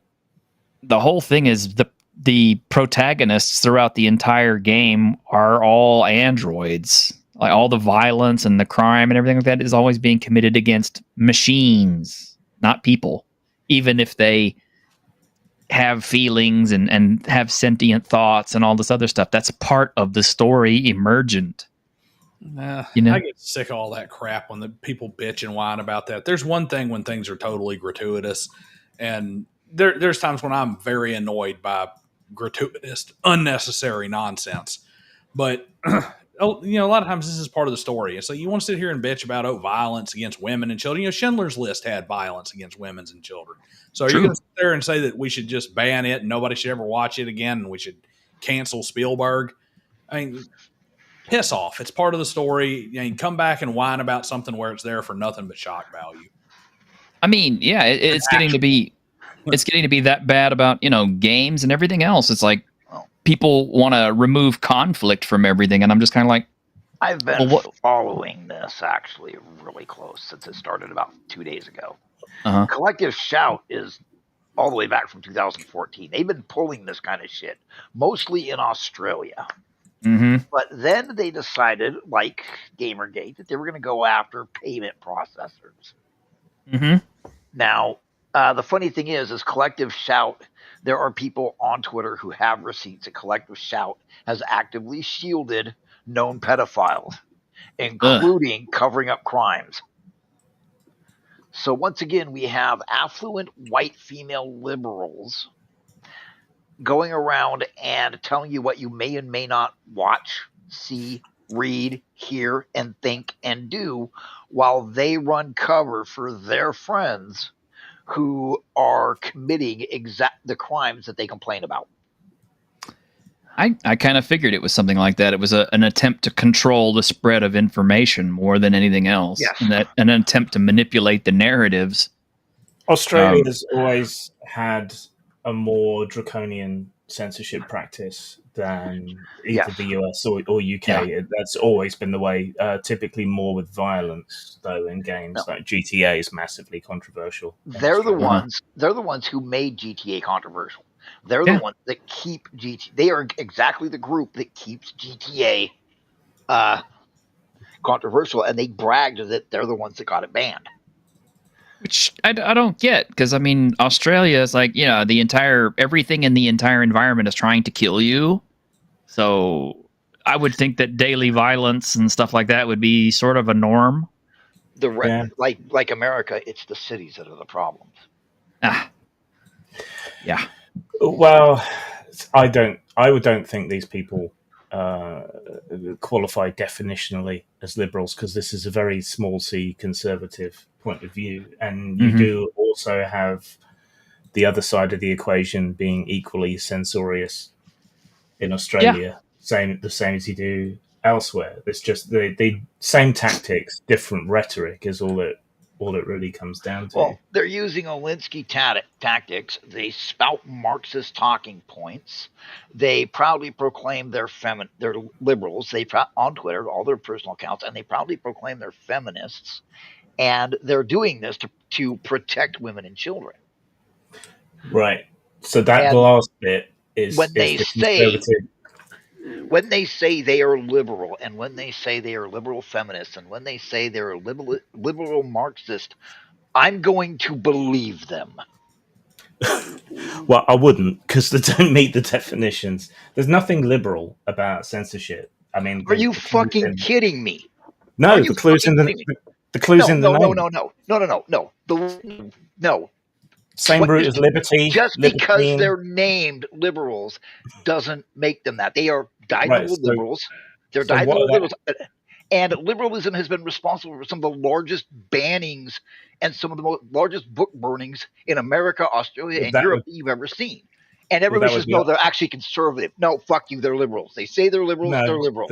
Speaker 1: the whole thing is the protagonists throughout the entire game are all androids. Like all the violence and the crime and everything like that is always being committed against machines, not people. Even if they have feelings and have sentient thoughts and all this other stuff, that's part of the story emergent.
Speaker 3: I get sick of all that crap when the people bitch and whine about that. There's one thing when things are totally gratuitous, and there's times when I'm very annoyed by gratuitous, unnecessary nonsense. But a lot of times this is part of the story. It's like you want to sit here and bitch about violence against women and children. Schindler's List had violence against women and children. So are you going to sit there and say that we should just ban it and nobody should ever watch it again and we should cancel Spielberg? I mean, piss off. It's part of the story. You come back and whine about something where it's there for nothing but shock value.
Speaker 1: I mean, yeah, it's getting to be that bad about, games and everything else. It's like people want to remove conflict from everything, and I'm just kind of like,
Speaker 2: I've been following this actually really close since it started about 2 days ago.
Speaker 1: Uh-huh.
Speaker 2: Collective Shout is all the way back from 2014. They've been pulling this kind of shit, mostly in Australia.
Speaker 1: Mm-hmm.
Speaker 2: But then they decided, like Gamergate, that they were going to go after payment processors.
Speaker 1: Mm-hmm.
Speaker 2: Now, the funny thing is Collective Shout, there are people on Twitter who have receipts that Collective Shout has actively shielded known pedophiles, including covering up crimes. So once again, we have affluent white female liberals going around and telling you what you may and may not watch, see, read, hear, and think and do while they run cover for their friends who are committing the crimes that they complain about.
Speaker 1: I kind of figured it was something like that. It was an attempt to control the spread of information more than anything else.
Speaker 2: Yes.
Speaker 1: And an attempt to manipulate the narratives.
Speaker 5: Australia has always had a more draconian censorship practice than either the US or UK.
Speaker 1: Yeah.
Speaker 5: That's always been the way, typically more with violence, though, in games. Like GTA is massively controversial.
Speaker 2: They're the ones who made GTA controversial. They're the ones that keep GTA. They are exactly the group that keeps GTA controversial, and they bragged that they're the ones that got it banned.
Speaker 1: Which I don't get, because I mean, Australia is like, everything in the entire environment is trying to kill you. So I would think that daily violence and stuff like that would be sort of a norm.
Speaker 2: Like America, it's the cities that are the problems.
Speaker 1: Yeah.
Speaker 5: Well, I don't think these people qualify definitionally as liberals, because this is a very small c conservative point of view, and you do also have the other side of the equation being equally censorious in Australia, the same as you do elsewhere. It's just the same tactics, different rhetoric is all it really comes down to.
Speaker 2: Well, they're using Alinsky tactics. They spout Marxist talking points. They proudly proclaim they're liberals. They on Twitter, all their personal accounts, and they proudly proclaim they're feminists. And they're doing this to protect women and children.
Speaker 5: Right. So that last bit is
Speaker 2: when they say they are liberal, and when they say they are liberal feminists, and when they say they're liberal Marxist, I'm going to believe them.
Speaker 5: Well, I wouldn't, because they don't meet the definitions. There's nothing liberal about censorship. I mean,
Speaker 2: are you fucking kidding me?
Speaker 5: No, the clues in the clues in the name.
Speaker 2: No.
Speaker 5: Same route as liberty.
Speaker 2: Just because
Speaker 5: libertine.
Speaker 2: they're named liberals doesn't make them that. They are
Speaker 5: Right,
Speaker 2: dyed-in-the-wool
Speaker 5: so-
Speaker 2: liberals. They're
Speaker 5: so what
Speaker 2: dyed-in-the-wool
Speaker 5: are
Speaker 2: liberals. And liberalism has been responsible for some of the largest bannings and some of the largest book burnings in America, Australia,
Speaker 5: Well,
Speaker 2: and
Speaker 5: that
Speaker 2: Europe
Speaker 5: would-
Speaker 2: that you've ever seen. And
Speaker 5: that
Speaker 2: everybody
Speaker 5: would
Speaker 2: says,
Speaker 5: be-
Speaker 2: no, they're actually conservative. No, fuck you, they're liberals. They say they're liberals, they're liberal.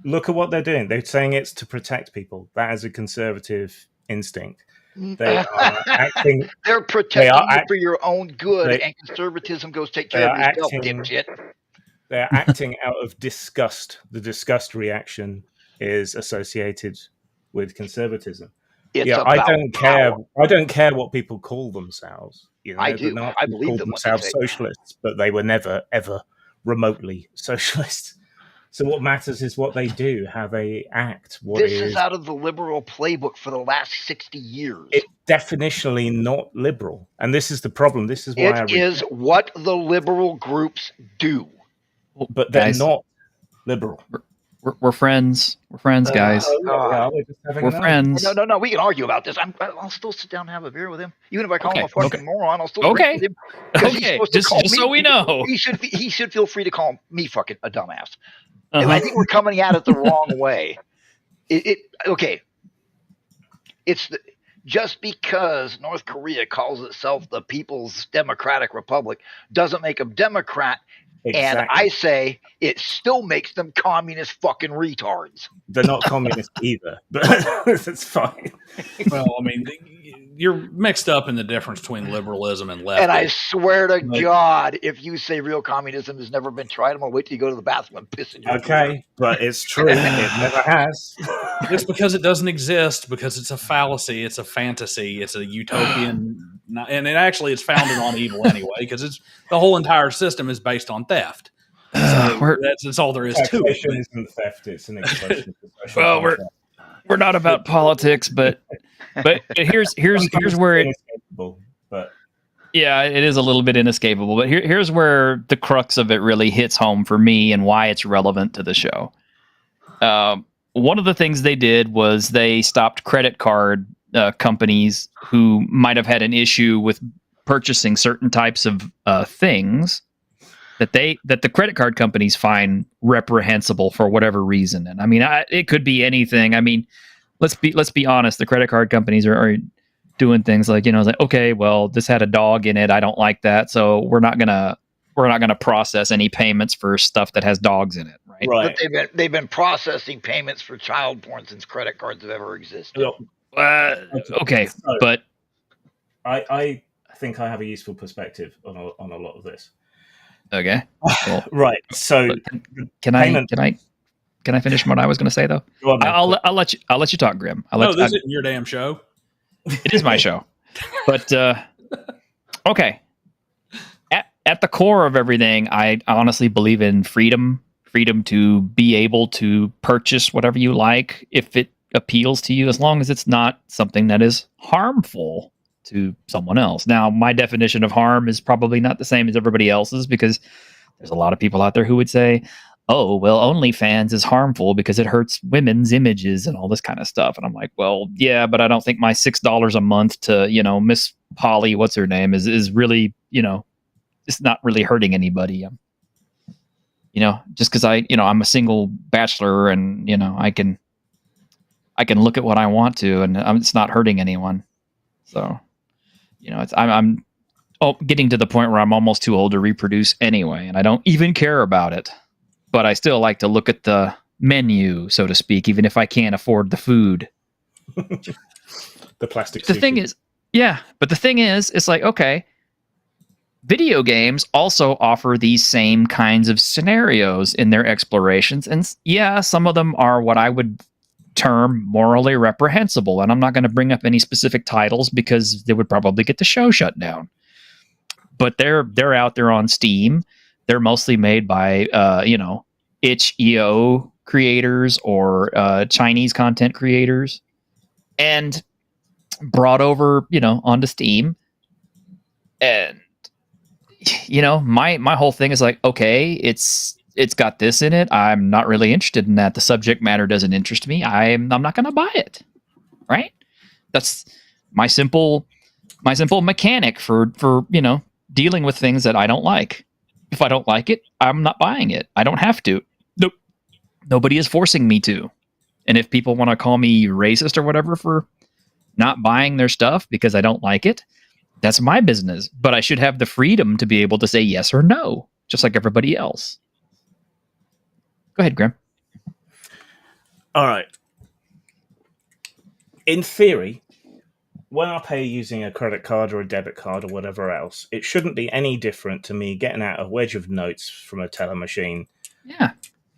Speaker 5: Look at what they're doing. They're saying it's to protect people. That is a conservative instinct. They are acting.
Speaker 2: They're protecting you for your own good,
Speaker 5: they-
Speaker 2: and conservatism goes take
Speaker 5: they
Speaker 2: care of
Speaker 5: are
Speaker 2: yourself,
Speaker 5: acting-
Speaker 2: dipshit.
Speaker 5: They're acting out of disgust. The disgust reaction is associated with conservatism.
Speaker 2: It's
Speaker 5: I
Speaker 2: about
Speaker 5: don't care.
Speaker 2: power.
Speaker 5: I don't care what people call themselves. You know,
Speaker 2: I
Speaker 5: the
Speaker 2: do.
Speaker 5: Nazis
Speaker 2: I believe
Speaker 5: called
Speaker 2: them when they
Speaker 5: themselves
Speaker 2: say-
Speaker 5: socialists, but they were never ever remotely socialist. So what matters is what they do, how they act. What
Speaker 2: This is out of the liberal playbook for the last 60 years.
Speaker 5: It's definitionally not liberal, and this is the problem. This is why
Speaker 2: It is what the liberal groups do.
Speaker 5: but they're
Speaker 1: Guys.
Speaker 5: not liberal.
Speaker 1: We're friends. We're friends, guys.
Speaker 5: Yeah, we're just having
Speaker 1: We're
Speaker 5: a laugh.
Speaker 1: friends.
Speaker 2: No. We can argue about this. I'll still sit down and have a beer with him, even if I call him a
Speaker 1: Okay,
Speaker 2: fucking moron. I'll still
Speaker 1: Okay.
Speaker 2: drink with him. 'Cause he's
Speaker 1: Okay,
Speaker 2: supposed to
Speaker 1: just
Speaker 2: call me-
Speaker 1: so we know.
Speaker 2: he should feel free to call me fucking a dumbass.
Speaker 1: Uh-huh.
Speaker 2: I think we're coming at it the wrong way. Okay. It's just because North Korea calls itself the People's Democratic Republic doesn't make them Democrat. And
Speaker 5: Exactly.
Speaker 2: I say it still makes them communist fucking retards.
Speaker 5: They're not communist either, but that's fine.
Speaker 3: Well, I mean, you're mixed up in the difference between liberalism and left.
Speaker 2: And I swear to God, if you say real communism has never been tried, I'm going to wait till you go to the bathroom and piss in your
Speaker 5: Okay, but it's true. It never has.
Speaker 3: Just because it doesn't exist, because it's a fallacy, it's a fantasy, it's a utopian, and it's founded on evil anyway, because it's the whole entire system is based on theft. So that's all there is to it.
Speaker 5: Taxation isn't theft; it's an expression.
Speaker 1: Well, we're not about politics, but here's where it.
Speaker 5: Inescapable, but
Speaker 1: Yeah, it is a little bit inescapable, but here's where the crux of it really hits home for me and why it's relevant to the show. One of the things they did was they stopped credit card companies who might have had an issue with purchasing certain types of things that the credit card companies find reprehensible for whatever reason. And I mean, it could be anything. I mean, let's be honest. The credit card companies are doing things like, it's like, okay, well, this had a dog in it. I don't like that. So we're not going to process any payments for stuff that has dogs in it. Right.
Speaker 5: right.
Speaker 2: But they've been processing payments for child porn since credit cards have ever existed.
Speaker 5: Look,
Speaker 1: Okay.
Speaker 5: So,
Speaker 1: But
Speaker 5: I think I have a useful perspective on a lot of this.
Speaker 1: okay. Well,
Speaker 5: Right. So
Speaker 1: can I finish what I was going to say though?
Speaker 5: Go on, man.
Speaker 1: I'll let you talk, Grim.
Speaker 3: This isn't your damn show.
Speaker 1: It is my show. But okay. At the core of everything, I honestly believe in freedom to be able to purchase whatever you like if it appeals to you, as long as it's not something that is harmful to someone else. Now, my definition of harm is probably not the same as everybody else's, because there's a lot of people out there who would say, oh, well, OnlyFans is harmful because it hurts women's images and all this kind of stuff. And I'm like, well, yeah, but I don't think my $6 a month to, Miss Polly, what's her name, is really, it's not really hurting anybody. Just because I'm a single bachelor and, I can look at what I want to, and it's not hurting anyone. So, I'm getting to the point where I'm almost too old to reproduce anyway, and I don't even care about it. But I still like to look at the menu, so to speak, even if I can't afford the food.
Speaker 5: The plastic.
Speaker 1: The thing is, but the thing is, it's like, okay, video games also offer these same kinds of scenarios in their explorations. And yeah, some of them are what I would term morally reprehensible. And I'm not going to bring up any specific titles because they would probably get the show shut down. But they're out there on Steam. They're mostly made by, itch.io creators or Chinese content creators, and brought over, onto Steam. And, my whole thing is like, okay, it's got this in it. I'm not really interested in that. The subject matter doesn't interest me. I'm not going to buy it. Right? That's my simple my simple mechanic for dealing with things that I don't like. If I don't like it, I'm not buying it. I don't have to. Nope. Nobody is forcing me to. And if people want to call me racist or whatever for not buying their stuff because I don't like it, that's my business. But I should have the freedom to be able to say yes or no, just like everybody else. Go ahead, Graham.
Speaker 5: All right. In theory, when I pay using a credit card or a debit card or whatever else, it shouldn't be any different to me getting out a wedge of notes from a teller machine,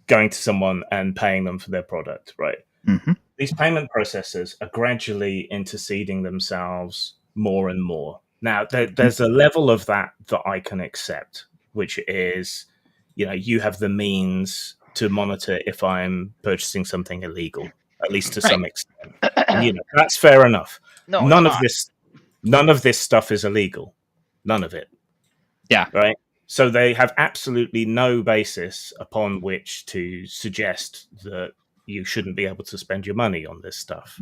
Speaker 5: going to someone and paying them for their product, right?
Speaker 1: Mm-hmm.
Speaker 5: These payment processors are gradually interceding themselves more and more. Now, there's a level of that I can accept, which is, you have the means to monitor if I'm purchasing something illegal, at least to some extent. And, that's fair enough.
Speaker 2: No,
Speaker 5: none of this stuff is illegal. None of it.
Speaker 1: Yeah.
Speaker 5: Right. So they have absolutely no basis upon which to suggest that you shouldn't be able to spend your money on this stuff.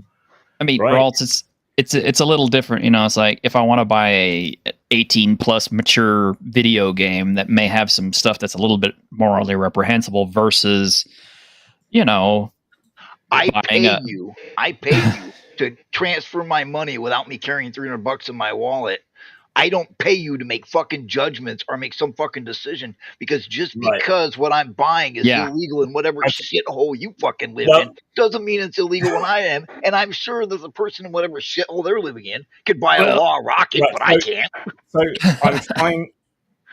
Speaker 1: I mean,
Speaker 5: right?
Speaker 1: Ralts, it's a little different. It's like if I want to buy a 18 plus mature video game that may have some stuff that's a little bit morally reprehensible versus,
Speaker 2: I pay you to transfer my money without me carrying $300 in my wallet. I don't pay you to make fucking judgments or make some fucking decision because because what I'm buying is illegal in whatever shithole you fucking live in doesn't mean it's illegal when I am. And I'm sure there's a person in whatever shithole they're living in could buy a law rocket, but I can't.
Speaker 5: So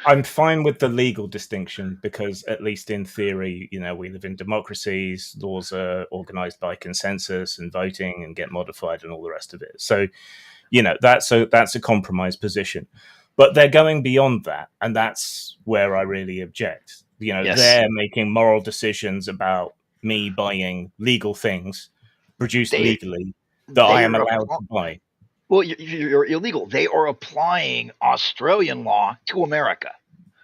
Speaker 5: I'm fine with the legal distinction because at least in theory, we live in democracies, laws are organized by consensus and voting and get modified and all the rest of it. So, that's a compromise position. But they're going beyond that, and that's where I really object. They're making moral decisions about me buying legal things produced legally that I am allowed to buy.
Speaker 2: Well, you're illegal. They are applying Australian law to America.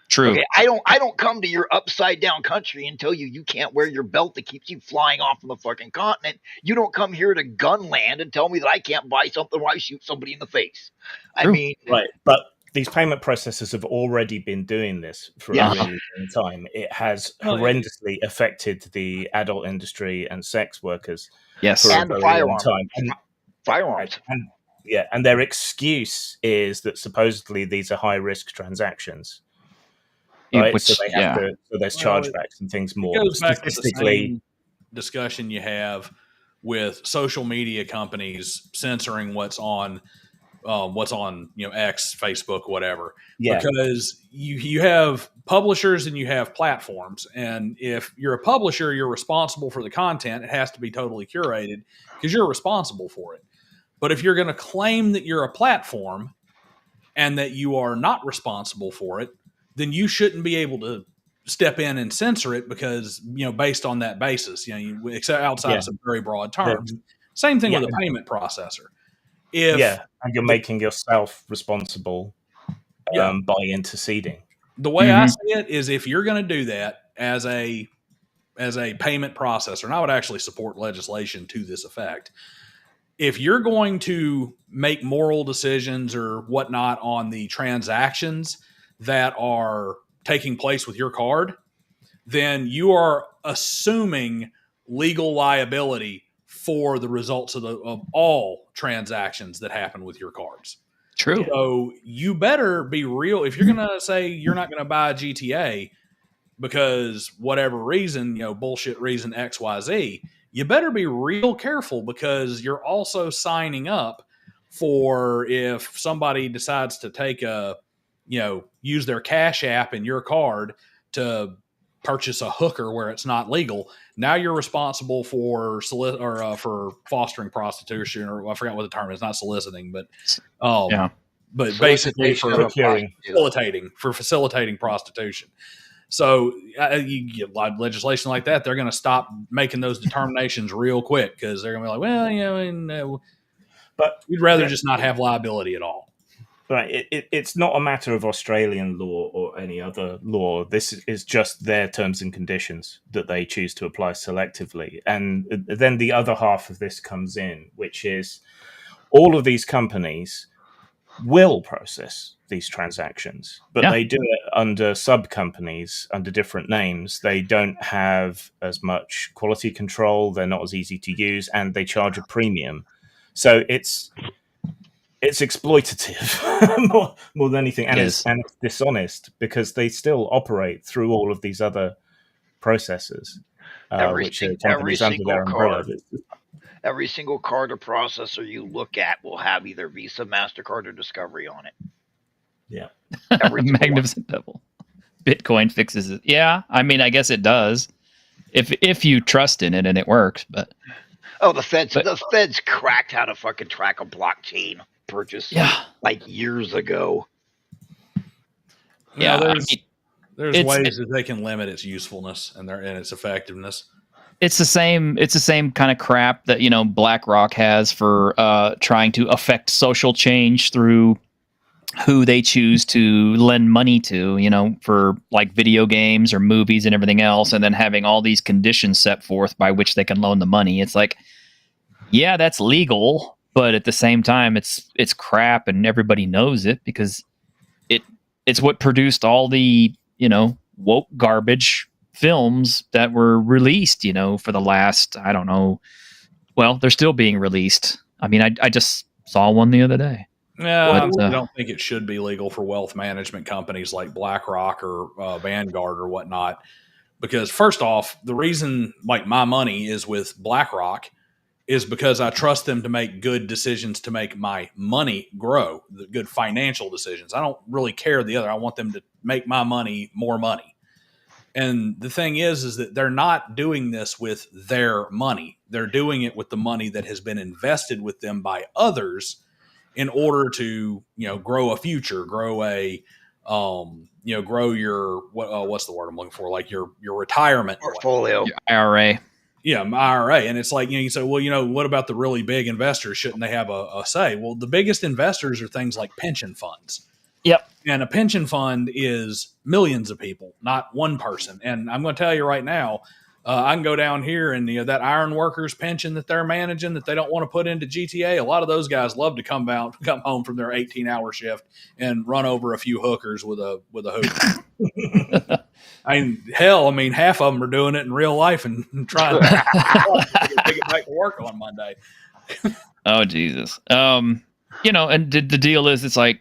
Speaker 1: True.
Speaker 2: Okay, I don't come to your upside down country and tell you can't wear your belt that keeps you flying off from the fucking continent. You don't come here to gunland and tell me that I can't buy something where I shoot somebody in the face.
Speaker 1: True.
Speaker 2: I mean,
Speaker 5: right, but these payment processors have already been doing this for a really long time. It has horrendously affected the adult industry and sex workers for a very long time.
Speaker 2: And firearms.
Speaker 5: And their excuse is that supposedly these are high-risk transactions. Right, so they have to. So there's chargebacks and things more.
Speaker 3: It goes back to the same discussion you have with social media companies censoring what's on X, Facebook, whatever.
Speaker 5: Yeah.
Speaker 3: Because you have publishers and you have platforms, and if you're a publisher, you're responsible for the content. It has to be totally curated because you're responsible for it. But if you're going to claim that you're a platform and that you are not responsible for it, then you shouldn't be able to step in and censor it because, based on that basis, except outside of some very broad terms. Same thing with a payment processor.
Speaker 5: And you're making yourself responsible by interceding.
Speaker 3: The way I see it is if you're going to do that as a payment processor, and I would actually support legislation to this effect, if you're going to make moral decisions or whatnot on the transactions that are taking place with your card, then you are assuming legal liability for the results of all transactions that happen with your cards.
Speaker 1: True.
Speaker 3: So you better be real. If you're going to say you're not going to buy a GTA because whatever reason, bullshit reason X, Y, Z, you better be real careful because you're also signing up for if somebody decides to take use their Cash App in your card to purchase a hooker where it's not legal. Now you're responsible for for fostering prostitution, or I forgot what the term is. Not soliciting, but but basically for facilitating prostitution. So you get a lot of legislation like that. They're going to stop making those determinations real quick because they're going to be like, but we'd rather just not have liability at all.
Speaker 5: Right. It's not a matter of Australian law or any other law. This is just their terms and conditions that they choose to apply selectively. And then the other half of this comes in, which is all of these companies will process these transactions, but
Speaker 1: Yeah.
Speaker 5: they do it under sub companies, under different names. They don't have as much quality control. They're not as easy to use, and they charge a premium. So it's exploitative more than anything, and it's dishonest because they still operate through all of these other processes, which are companies under their umbrella.
Speaker 2: Every single card or processor you look at will have either Visa, MasterCard, or Discovery on it.
Speaker 5: Yeah.
Speaker 1: Magnificent Devil. Bitcoin fixes it. Yeah, I mean, I guess it does. If you trust in it and it works, but
Speaker 2: the feds cracked how to fucking track a blockchain purchase like years ago.
Speaker 3: Yeah, there's ways that they can limit its usefulness and its effectiveness.
Speaker 1: It's the same kind of crap that, you know, BlackRock has for trying to affect social change through who they choose to lend money to, you know, for like video games or movies and everything else, and then having all these conditions set forth by which they can loan the money. It's like, yeah, that's legal, but at the same time, it's crap, and everybody knows it because it's what produced all the, you know, woke garbage films that were released, you know, for the last, I don't know. Well, they're still being released. I mean, I just saw one the other day.
Speaker 3: Yeah, I don't think it should be legal for wealth management companies like BlackRock or Vanguard or whatnot. Because first off, the reason like my money is with BlackRock is because I trust them to make good decisions to make my money grow, the good financial decisions. I don't really care the other. I want them to make my money more money. And the thing is that they're not doing this with their money. They're doing it with the money that has been invested with them by others in order to, you know, grow a future, grow a, you know, grow your, what's the word I'm looking for? Like your retirement
Speaker 2: portfolio,
Speaker 1: your IRA.
Speaker 3: Yeah, my IRA. And it's like, you know, you say, well, you know, what about the really big investors? Shouldn't they have a say? Well, the biggest investors are things like pension funds.
Speaker 1: Yep.
Speaker 3: And a pension fund is millions of people, not one person. And I'm going to tell you right now, I can go down here and, you know, that iron workers pension that they're managing that they don't want to put into GTA. A lot of those guys love to come home from their 18-hour shift and run over a few hookers with a hook. I mean, half of them are doing it in real life and trying to get back to work on Monday.
Speaker 1: Oh, Jesus. You know, and the deal is, it's like,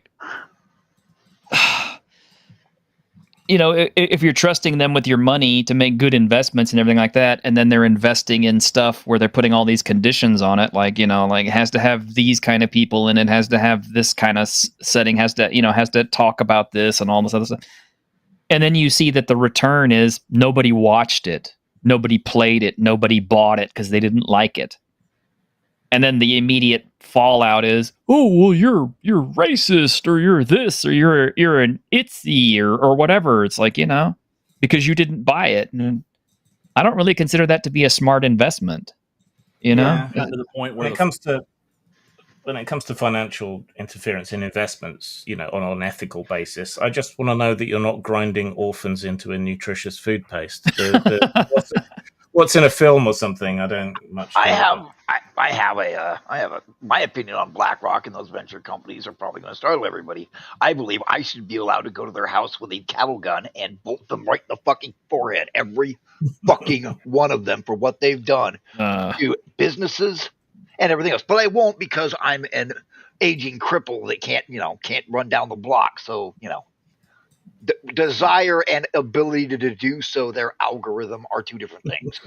Speaker 1: you know, if you're trusting them with your money to make good investments and everything like that, and then they're investing in stuff where they're putting all these conditions on it, like, you know, like it has to have these kind of people in it, has to have this kind of setting, has to talk about this and all this other stuff. And then you see that the return is nobody watched it, nobody played it, nobody bought it because they didn't like it. And then the immediate fallout is, oh, well, you're racist, or you're this, or you're an itsy, or whatever. It's like, you know, because you didn't buy it. And I don't really consider that to be a smart investment. You know,
Speaker 3: to the point where
Speaker 5: when it comes to financial interference in investments, you know, on an ethical basis, I just want to know that you're not grinding orphans into a nutritious food paste. What's in a film or something? I don't much.
Speaker 2: I have my opinion on BlackRock, and those venture companies are probably going to startle everybody. I believe I should be allowed to go to their house with a cattle gun and bolt them right in the fucking forehead, every fucking one of them, for what they've done to businesses and everything else. But I won't, because I'm an aging cripple that can't run down the block. So, you know, desire and ability to do so, their algorithm, are two different things.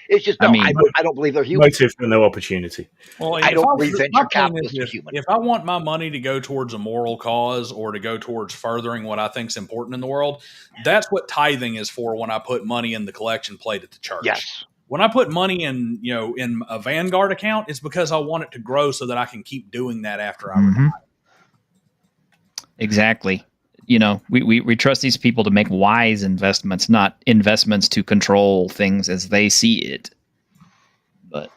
Speaker 2: It's just, I don't believe they're human.
Speaker 5: Motive for no opportunity.
Speaker 3: Well,
Speaker 2: I don't believe venture capitalists are human.
Speaker 3: If I want my money to go towards a moral cause or to go towards furthering what I think is important in the world, that's what tithing is for. When I put money in the collection plate at the church,
Speaker 2: yes.
Speaker 3: When I put money in, you know, in a Vanguard account, it's because I want it to grow so that I can keep doing that after I retire.
Speaker 1: Exactly. You know, we trust these people to make wise investments, not investments to control things as they see it. But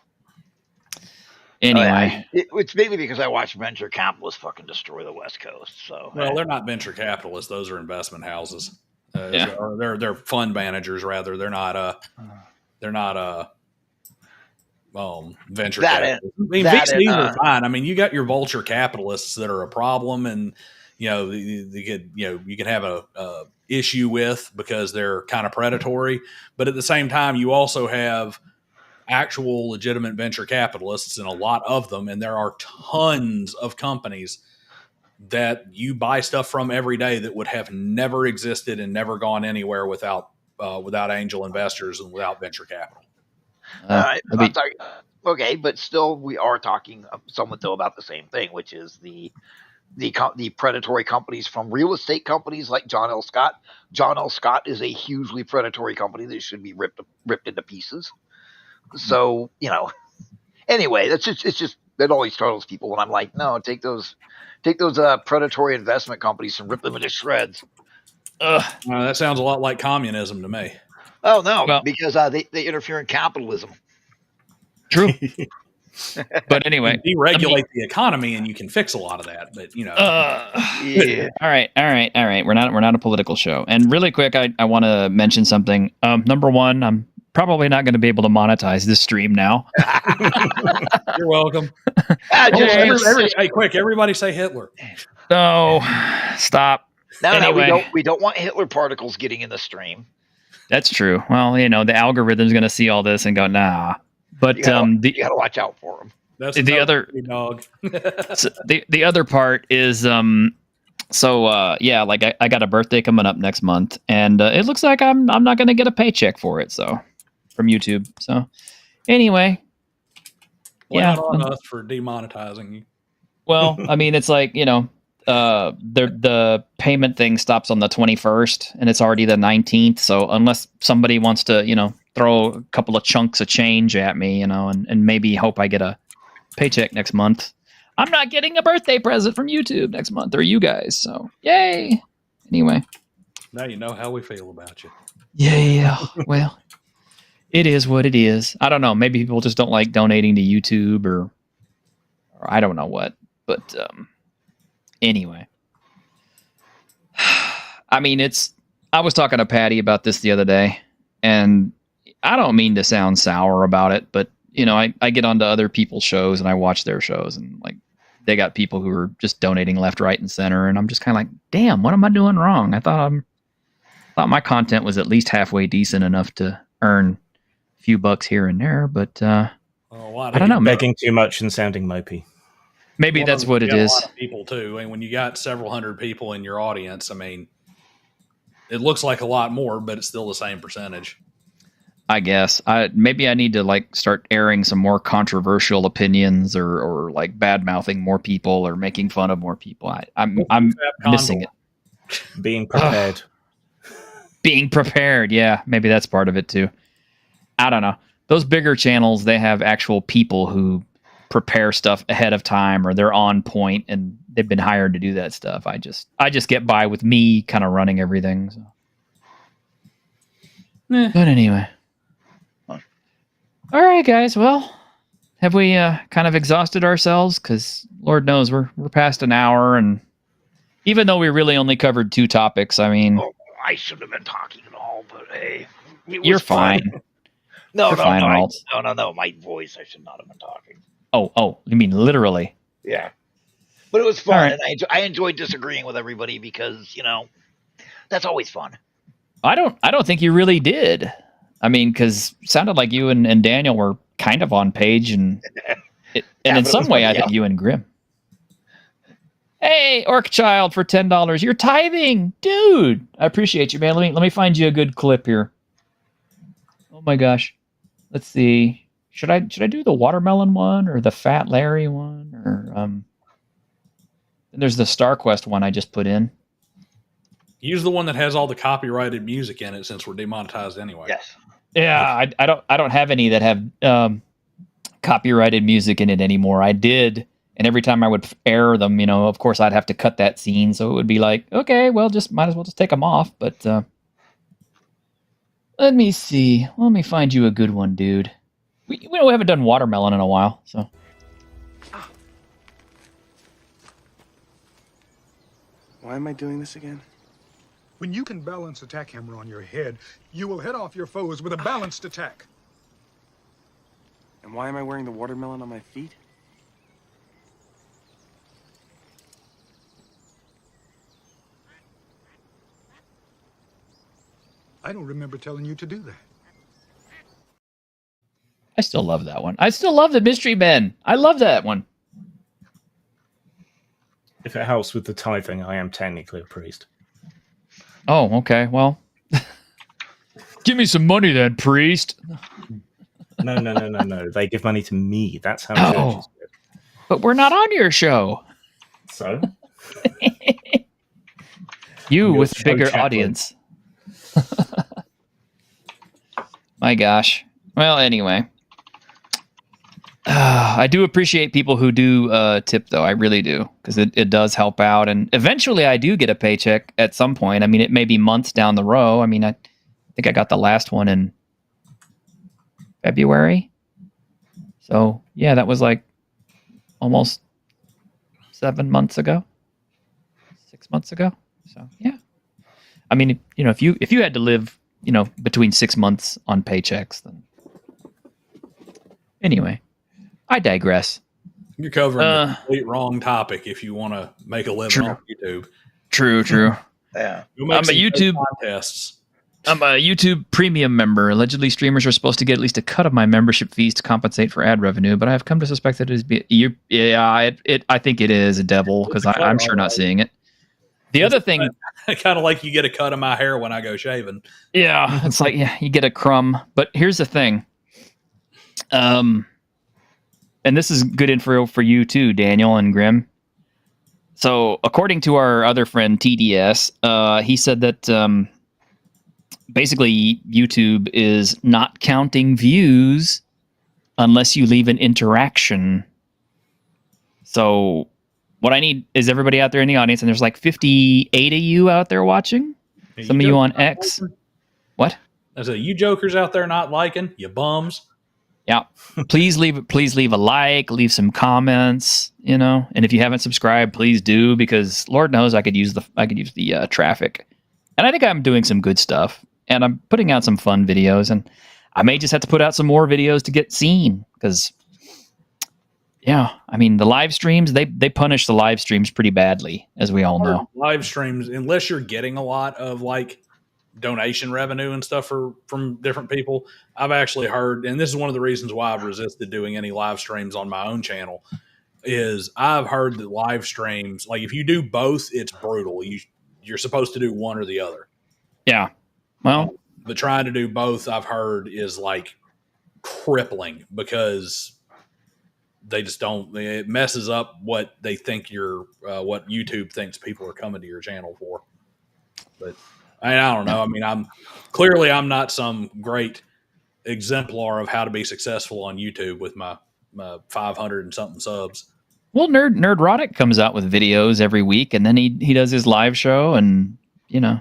Speaker 1: anyway,
Speaker 2: it's maybe because I watch venture capitalists fucking destroy the West Coast. So,
Speaker 3: well, they're not venture capitalists; those are investment houses. They're fund managers rather. They're not venture
Speaker 2: That
Speaker 3: capitalism. I mean, VCs are fine. I mean, you got your vulture capitalists that are a problem, and you could have a issue with because they're kind of predatory. But at the same time, you also have actual legitimate venture capitalists, and a lot of them, and there are tons of companies that you buy stuff from every day that would have never existed and never gone anywhere without angel investors and without venture capital.
Speaker 2: Okay, but still, we are talking somewhat though about the same thing, which is the predatory companies from real estate companies like John L. Scott. John L. Scott is a hugely predatory company that should be ripped into pieces. So anyway, it's just that always startles people when I'm like, no, take those predatory investment companies and rip them into shreds.
Speaker 3: That sounds a lot like communism to me.
Speaker 2: Oh no, because they interfere in capitalism.
Speaker 1: True. But anyway,
Speaker 3: deregulate the economy, and you can fix a lot of that. But
Speaker 1: yeah. All right. We're not a political show. And really quick, I want to mention something. Number one, I'm probably not going to be able to monetize this stream now.
Speaker 3: You're welcome. Quick! Everybody say Hitler.
Speaker 1: No, stop.
Speaker 2: No, we don't want Hitler particles getting in the stream.
Speaker 1: That's true. Well, the algorithm's going to see all this and go, nah. But
Speaker 2: you gotta watch out for them.
Speaker 3: That's
Speaker 1: the other
Speaker 3: dog.
Speaker 1: So the other part is I got a birthday coming up next month, and it looks like I'm not going to get a paycheck for it. So from YouTube. So anyway,
Speaker 3: not on us for demonetizing you.
Speaker 1: Well, I mean, it's like the payment thing stops on the 21st, and it's already the 19th. So unless somebody wants to throw a couple of chunks of change at me, and maybe hope I get a paycheck next month, I'm not getting a birthday present from YouTube next month, or you guys. So yay. Anyway,
Speaker 3: now you know how we feel about you.
Speaker 1: Yeah. Well, it is what it is. I don't know. Maybe people just don't like donating to YouTube, or I don't know what. But anyway, I mean, I was talking to Patty about this the other day, and I don't mean to sound sour about it, but I get onto other people's shows and I watch their shows, and like they got people who are just donating left, right, and center, and I'm just kind of like, damn, what am I doing wrong? I thought my content was at least halfway decent enough to earn a few bucks here and there, but I don't know,
Speaker 5: begging too much and sounding mopey.
Speaker 1: Maybe that's what it is.
Speaker 3: A lot of people too, and when you got several hundred people in your audience, I mean, it looks like a lot more, but it's still the same percentage.
Speaker 1: I guess maybe I need to start airing some more controversial opinions, or bad mouthing more people, or making fun of more people. I'm missing it.
Speaker 5: Being prepared.
Speaker 1: Being prepared. Yeah, maybe that's part of it too. I don't know. Those bigger channels, they have actual people who prepare stuff ahead of time, or they're on point and they've been hired to do that stuff. I just get by with me kind of running everything. So. But anyway. All right, guys. Well, have we kind of exhausted ourselves? Because Lord knows we're past an hour, and even though we really only covered 2 topics, I mean,
Speaker 2: I shouldn't have been talking at all. But hey,
Speaker 1: you're fine.
Speaker 2: No,
Speaker 1: fine,
Speaker 2: no. My voice. I should not have been talking.
Speaker 1: Oh, you mean literally?
Speaker 2: Yeah, but it was fun,
Speaker 1: right.
Speaker 2: and I enjoyed disagreeing with everybody because that's always fun.
Speaker 1: I don't think you really did. I mean, because it sounded like you and Daniel were kind of on page, and in some way, I think you and Grim. Hey, Orc Child for $10. You're tithing, dude. I appreciate you, man. Let me find you a good clip here. Oh my gosh, let's see. Should I do the watermelon one or the Fat Larry one, or there's the StarQuest one I just put in.
Speaker 3: Use the one that has all the copyrighted music in it, since we're demonetized anyway.
Speaker 2: Yes.
Speaker 1: Yeah, I don't have any that have copyrighted music in it anymore. I did, and every time I would air them, of course I'd have to cut that scene, so it would be like, okay, well, might as well just take them off. But let me see. Let me find you a good one, dude. We haven't done watermelon in a while, so.
Speaker 8: Why am I doing this again?
Speaker 10: When you can balance attack hammer on your head, you will head off your foes with a balanced attack.
Speaker 8: And why am I wearing the watermelon on my feet?
Speaker 10: I don't remember telling you to do that.
Speaker 1: I still love that one. I still love the Mystery Men. I love that one.
Speaker 5: If it helps with the tithing, I am technically a priest.
Speaker 1: Oh, okay. Well, give me some money then, priest.
Speaker 5: No. They give money to me. That's how churches do it.
Speaker 1: But we're not on your show.
Speaker 5: So?
Speaker 1: You with bigger audience. My gosh. Well, anyway. I do appreciate people who do tip, though. I really do, because it does help out. And eventually I do get a paycheck at some point. I mean, it may be months down the road. I mean, I think I got the last one in February. So, yeah, that was like almost 7 months ago. 6 months ago. So, yeah. I mean, you know, if you had to live, you know, between 6 months on paychecks, then anyway. I digress.
Speaker 3: You're covering the complete wrong topic if you want to make a living on YouTube.
Speaker 1: True.
Speaker 2: Yeah.
Speaker 1: I'm a YouTube
Speaker 3: contests.
Speaker 1: I'm a YouTube premium member. Allegedly, streamers are supposed to get at least a cut of my membership fees to compensate for ad revenue, but I have come to suspect that I think it is a devil because I'm sure not seeing it. The other thing,
Speaker 3: kind of like you get a cut of my hair when I go shaving.
Speaker 1: Yeah, it's like you get a crumb. But here's the thing. And this is good info for you too, Daniel and Grim. So, according to our other friend TDS, he said that basically YouTube is not counting views unless you leave an interaction. So, what I need is everybody out there in the audience, and there's like 58 of you out there watching. Some of you on X. What?
Speaker 3: I said, you jokers out there not liking, you bums.
Speaker 1: Yeah, please leave a like, leave some comments, you know, and if you haven't subscribed, please do, because Lord knows I could use the traffic, and I think I'm doing some good stuff, and I'm putting out some fun videos, and I may just have to put out some more videos to get seen, because yeah, I mean the live streams they punish the live streams pretty badly, as we all know.
Speaker 3: Live streams, unless you're getting a lot of like donation revenue and stuff from different people. I've actually heard, and this is one of the reasons why I've resisted doing any live streams on my own channel, is I've heard that live streams, like if you do both, it's brutal. You're supposed to do one or the other.
Speaker 1: Yeah. Well,
Speaker 3: but trying to do both, I've heard, is like crippling because they just don't, it messes up what they think what YouTube thinks people are coming to your channel for. But I don't know. I mean, I'm not some great exemplar of how to be successful on YouTube with my 500 and something subs.
Speaker 1: Well, Nerdrotic comes out with videos every week, and then he does his live show, and you know,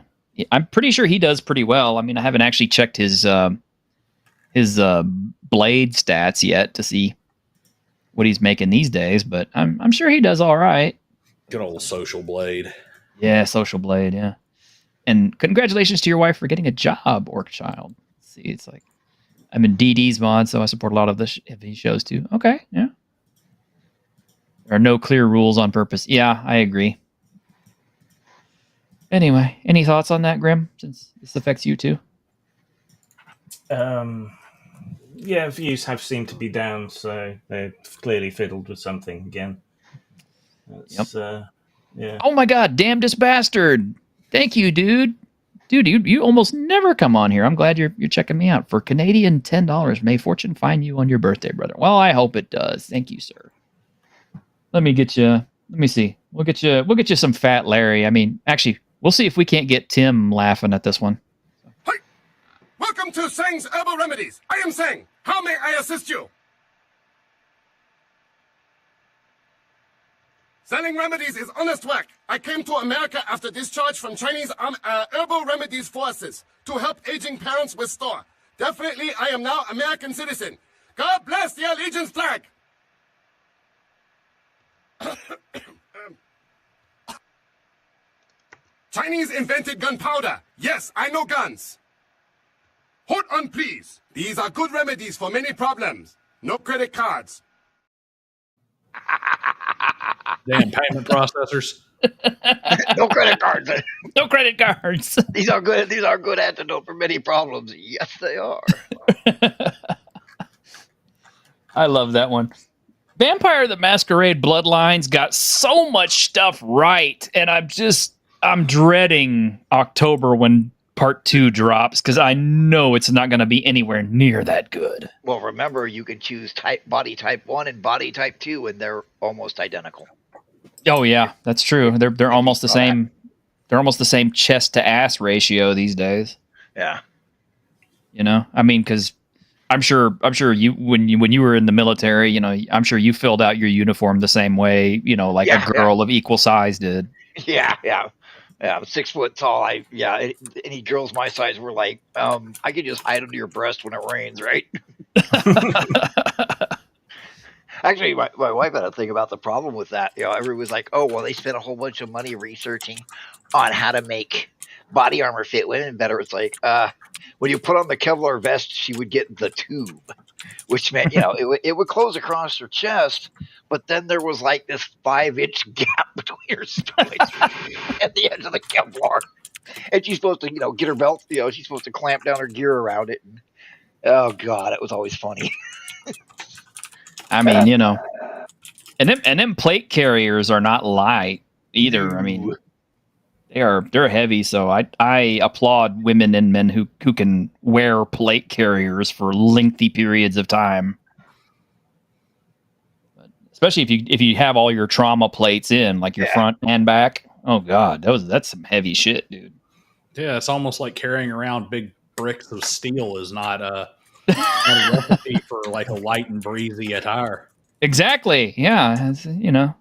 Speaker 1: I'm pretty sure he does pretty well. I mean, I haven't actually checked his blade stats yet to see what he's making these days, but I'm sure he does all right.
Speaker 3: Good old Social Blade.
Speaker 1: Yeah, Social Blade. Yeah. And congratulations to your wife for getting a job, Orc Child. See, it's like I'm in DD's mod, so I support a lot of these shows too. Okay, yeah. There are no clear rules on purpose. Yeah, I agree. Anyway, any thoughts on that, Grim? Since this affects you too.
Speaker 5: Yeah, views have seemed to be down, so they've clearly fiddled with something again. Yeah.
Speaker 1: Oh my God, damnedest bastard! Thank you, dude. Dude, you almost never come on here. I'm glad you're checking me out. For Canadian $10, may fortune find you on your birthday, brother. Well, I hope it does. Thank you, sir. Let me see. We'll get you some Fat Larry. I mean, actually, we'll see if we can't get Tim laughing at this one.
Speaker 11: Hi. Welcome to Sang's Herbal Remedies. I am Sang. How may I assist you? Selling remedies is honest work. I came to America after discharge from Chinese herbal remedies forces to help aging parents restore. Definitely, I am now American citizen. God bless the allegiance flag. Chinese invented gunpowder. Yes, I know guns. Hold on, please. These are good remedies for many problems. No credit cards.
Speaker 3: Damn payment processors.
Speaker 2: No credit cards.
Speaker 1: No credit cards.
Speaker 2: These are good. These are good antidote for many problems. Yes, they are.
Speaker 1: I love that one. Vampire the Masquerade Bloodlines got so much stuff right, and I'm dreading October when part 2 drops because I know it's not going to be anywhere near that good.
Speaker 2: Well, remember, you can choose body type 1 and body type 2, and they're almost identical.
Speaker 1: Oh yeah, that's true. They're almost the same. They're almost the same chest to ass ratio these days.
Speaker 2: Yeah.
Speaker 1: You know, I mean, because I'm sure you when you were in the military, you know, I'm sure you filled out your uniform the same way, you know, like a girl of equal size did.
Speaker 2: Yeah. I'm 6 foot tall. Any girls my size were like, I could just hide under your breast when it rains, right? Actually, my wife had a thing about the problem with that. You know, everyone's like, oh, well, they spent a whole bunch of money researching on how to make body armor fit women better. It's like, when you put on the Kevlar vest, she would get the tube, which meant, you know, it would close across her chest, but then there was like this 5-inch gap between her stomach and the edge of the Kevlar. And she's supposed to, you know, get her belt, you know, she's supposed to clamp down her gear around it. And, oh, God, it was always funny.
Speaker 1: I mean, you know, and them plate carriers are not light either. I mean, they're heavy. So I applaud women and men who can wear plate carriers for lengthy periods of time. But especially if you have all your trauma plates in, like your front and back. Oh God, that's some heavy shit, dude.
Speaker 3: Yeah, it's almost like carrying around big bricks of steel is not a recipe for like a light and breezy attire.
Speaker 1: Exactly. Yeah. You know,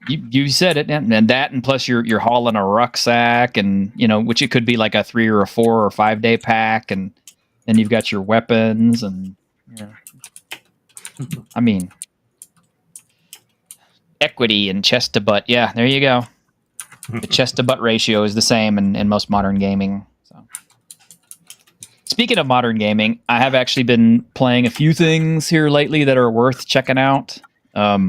Speaker 1: you said it, and that, and plus you're hauling a rucksack, and you know, which it could be like a 3 or a 4 or 5 day pack, and then you've got your weapons, and you know, I mean, equity and chest to butt. Yeah, there you go. The chest to butt ratio is the same in most modern gaming. So. Speaking of modern gaming, I have actually been playing a few things here lately that are worth checking out. Let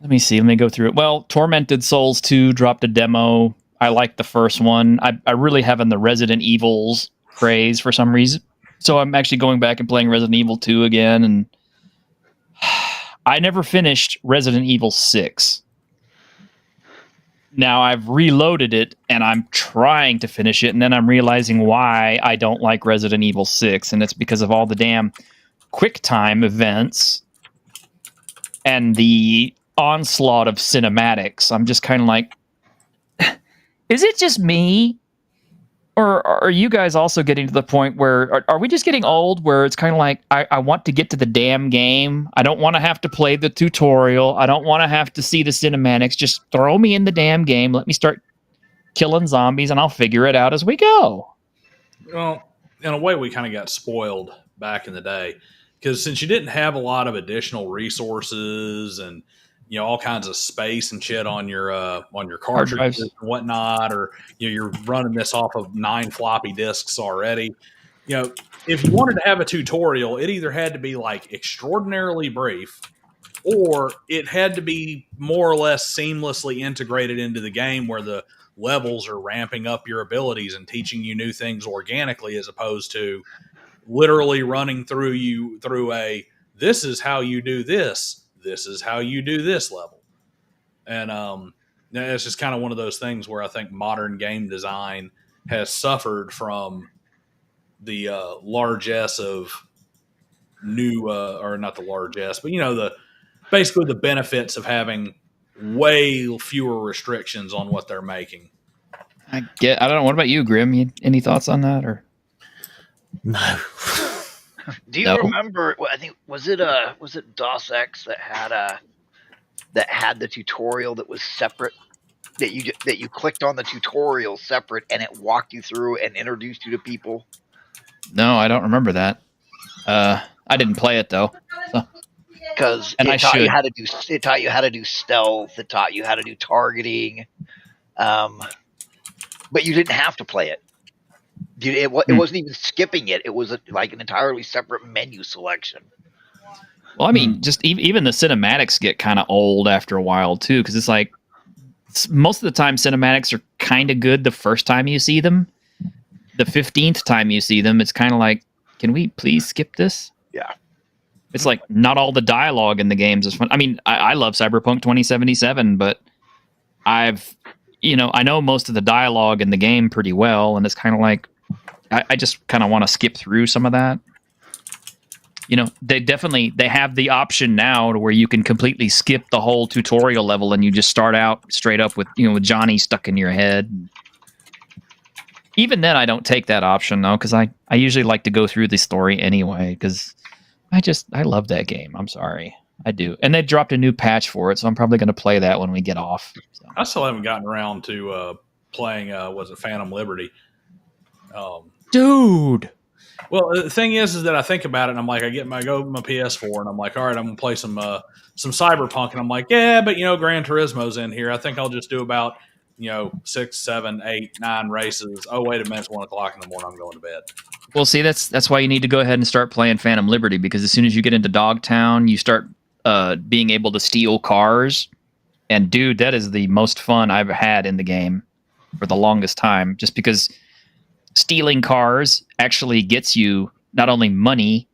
Speaker 1: me see. Let me go through it. Well, Tormented Souls 2 dropped a demo. I like the first one. I really have in the Resident Evils craze for some reason. So I'm actually going back and playing Resident Evil 2 again. And I never finished Resident Evil 6. Now I've reloaded it and I'm trying to finish it, and then I'm realizing why I don't like Resident Evil 6, and it's because of all the damn QuickTime events and the onslaught of cinematics. I'm just kind of like, is it just me? Or are you guys also getting to the point where, are we just getting old, where it's kind of like, I want to get to the damn game. I don't want to have to play the tutorial. I don't want to have to see the cinematics. Just throw me in the damn game. Let me start killing zombies, and I'll figure it out as we go.
Speaker 3: Well, in a way, we kind of got spoiled back in the day, because since you didn't have a lot of additional resources and, you know, all kinds of space and shit on your cartridges and whatnot, or, you know, you're running this off of 9 floppy disks already. You know, if you wanted to have a tutorial, it either had to be like extraordinarily brief, or it had to be more or less seamlessly integrated into the game, where the levels are ramping up your abilities and teaching you new things organically, as opposed to literally running through a, this is how you do this. This is how you do this level. And it's just kind of one of those things where I think modern game design has suffered from the largesse of new, or not the largesse, but, you know, basically the benefits of having way fewer restrictions on what they're making.
Speaker 1: I don't know. What about you, Grim? Any thoughts on that? Or
Speaker 5: no?
Speaker 2: Do you remember? I think was it DOS X that had the tutorial that was separate, that you clicked on the tutorial separate, and it walked you through and introduced you to people?
Speaker 1: No, I don't remember that. I didn't play it though.
Speaker 2: Because it taught you how to do stealth. It taught you how to do targeting, but you didn't have to play it. Dude, it wasn't even skipping it. It was like an entirely separate menu selection.
Speaker 1: Well, I mean, just even the cinematics get kind of old after a while too, because it's like most of the time cinematics are kind of good the first time you see them. The 15th time you see them, it's kind of like, can we please skip this?
Speaker 2: Yeah.
Speaker 1: It's like not all the dialogue in the games is fun. I mean, I love Cyberpunk 2077, but I know most of the dialogue in the game pretty well, and it's kind of like I just kind of want to skip through some of that. They have the option now to where you can completely skip the whole tutorial level and you just start out straight up with Johnny stuck in your head. Even then, I don't take that option though, because I usually like to go through the story anyway, because I love that game. I'm sorry, I do. And they dropped a new patch for it, so I'm probably going to play that when we get off. So.
Speaker 3: I still haven't gotten around to playing. Was it Phantom Liberty?
Speaker 1: Dude.
Speaker 3: Well, the thing is that I think about it, and I'm like, I go to my PS4, and I'm like, all right, I'm gonna play some Cyberpunk, and I'm like, yeah, but Gran Turismo's in here. I think I'll just do about 6, 7, 8, 9 races. Oh, wait a minute, it's 1 o'clock in the morning. I'm going to bed.
Speaker 1: Well, see, that's why you need to go ahead and start playing Phantom Liberty, because as soon as you get into Dogtown, you start being able to steal cars, and dude, that is the most fun I've had in the game for the longest time, just because stealing cars actually gets you not only money,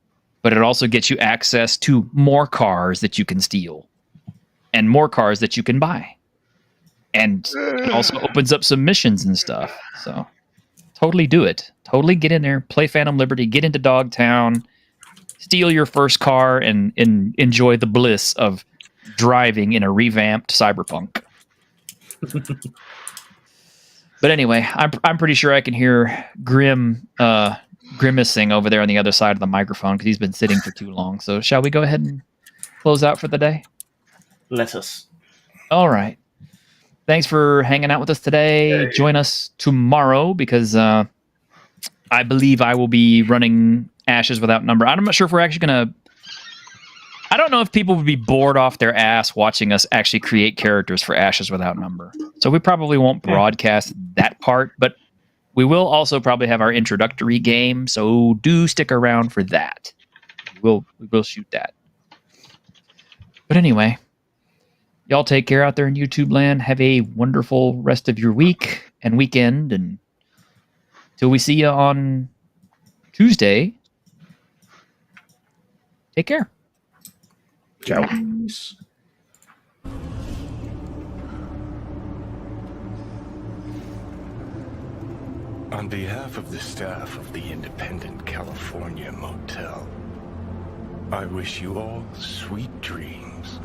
Speaker 1: but it also gets you access to more cars that you can steal and more cars that you can buy. And it also opens up some missions and stuff. So totally do it. Totally get in there, play Phantom Liberty, get into Dogtown, steal your first car, and enjoy the bliss of driving in a revamped Cyberpunk. But anyway, I'm pretty sure I can hear Grim grimacing over there on the other side of the microphone because he's been sitting for too long. So shall we go ahead and close out for the day?
Speaker 5: Let us.
Speaker 1: All right. Thanks for hanging out with us today. Join us tomorrow because I believe I will be running Ashes Without Number. I'm not sure if we're actually going to... I don't know if people would be bored off their ass watching us actually create characters for Ashes Without Number. So we probably won't broadcast that part, but we will also probably have our introductory game, so do stick around for that. We will shoot that. But anyway, y'all take care out there in YouTube land. Have a wonderful rest of your week and weekend, and till we see you on Tuesday, take care.
Speaker 5: Ciao.
Speaker 7: On behalf of the staff of the Independent California Motel, I wish you all sweet dreams.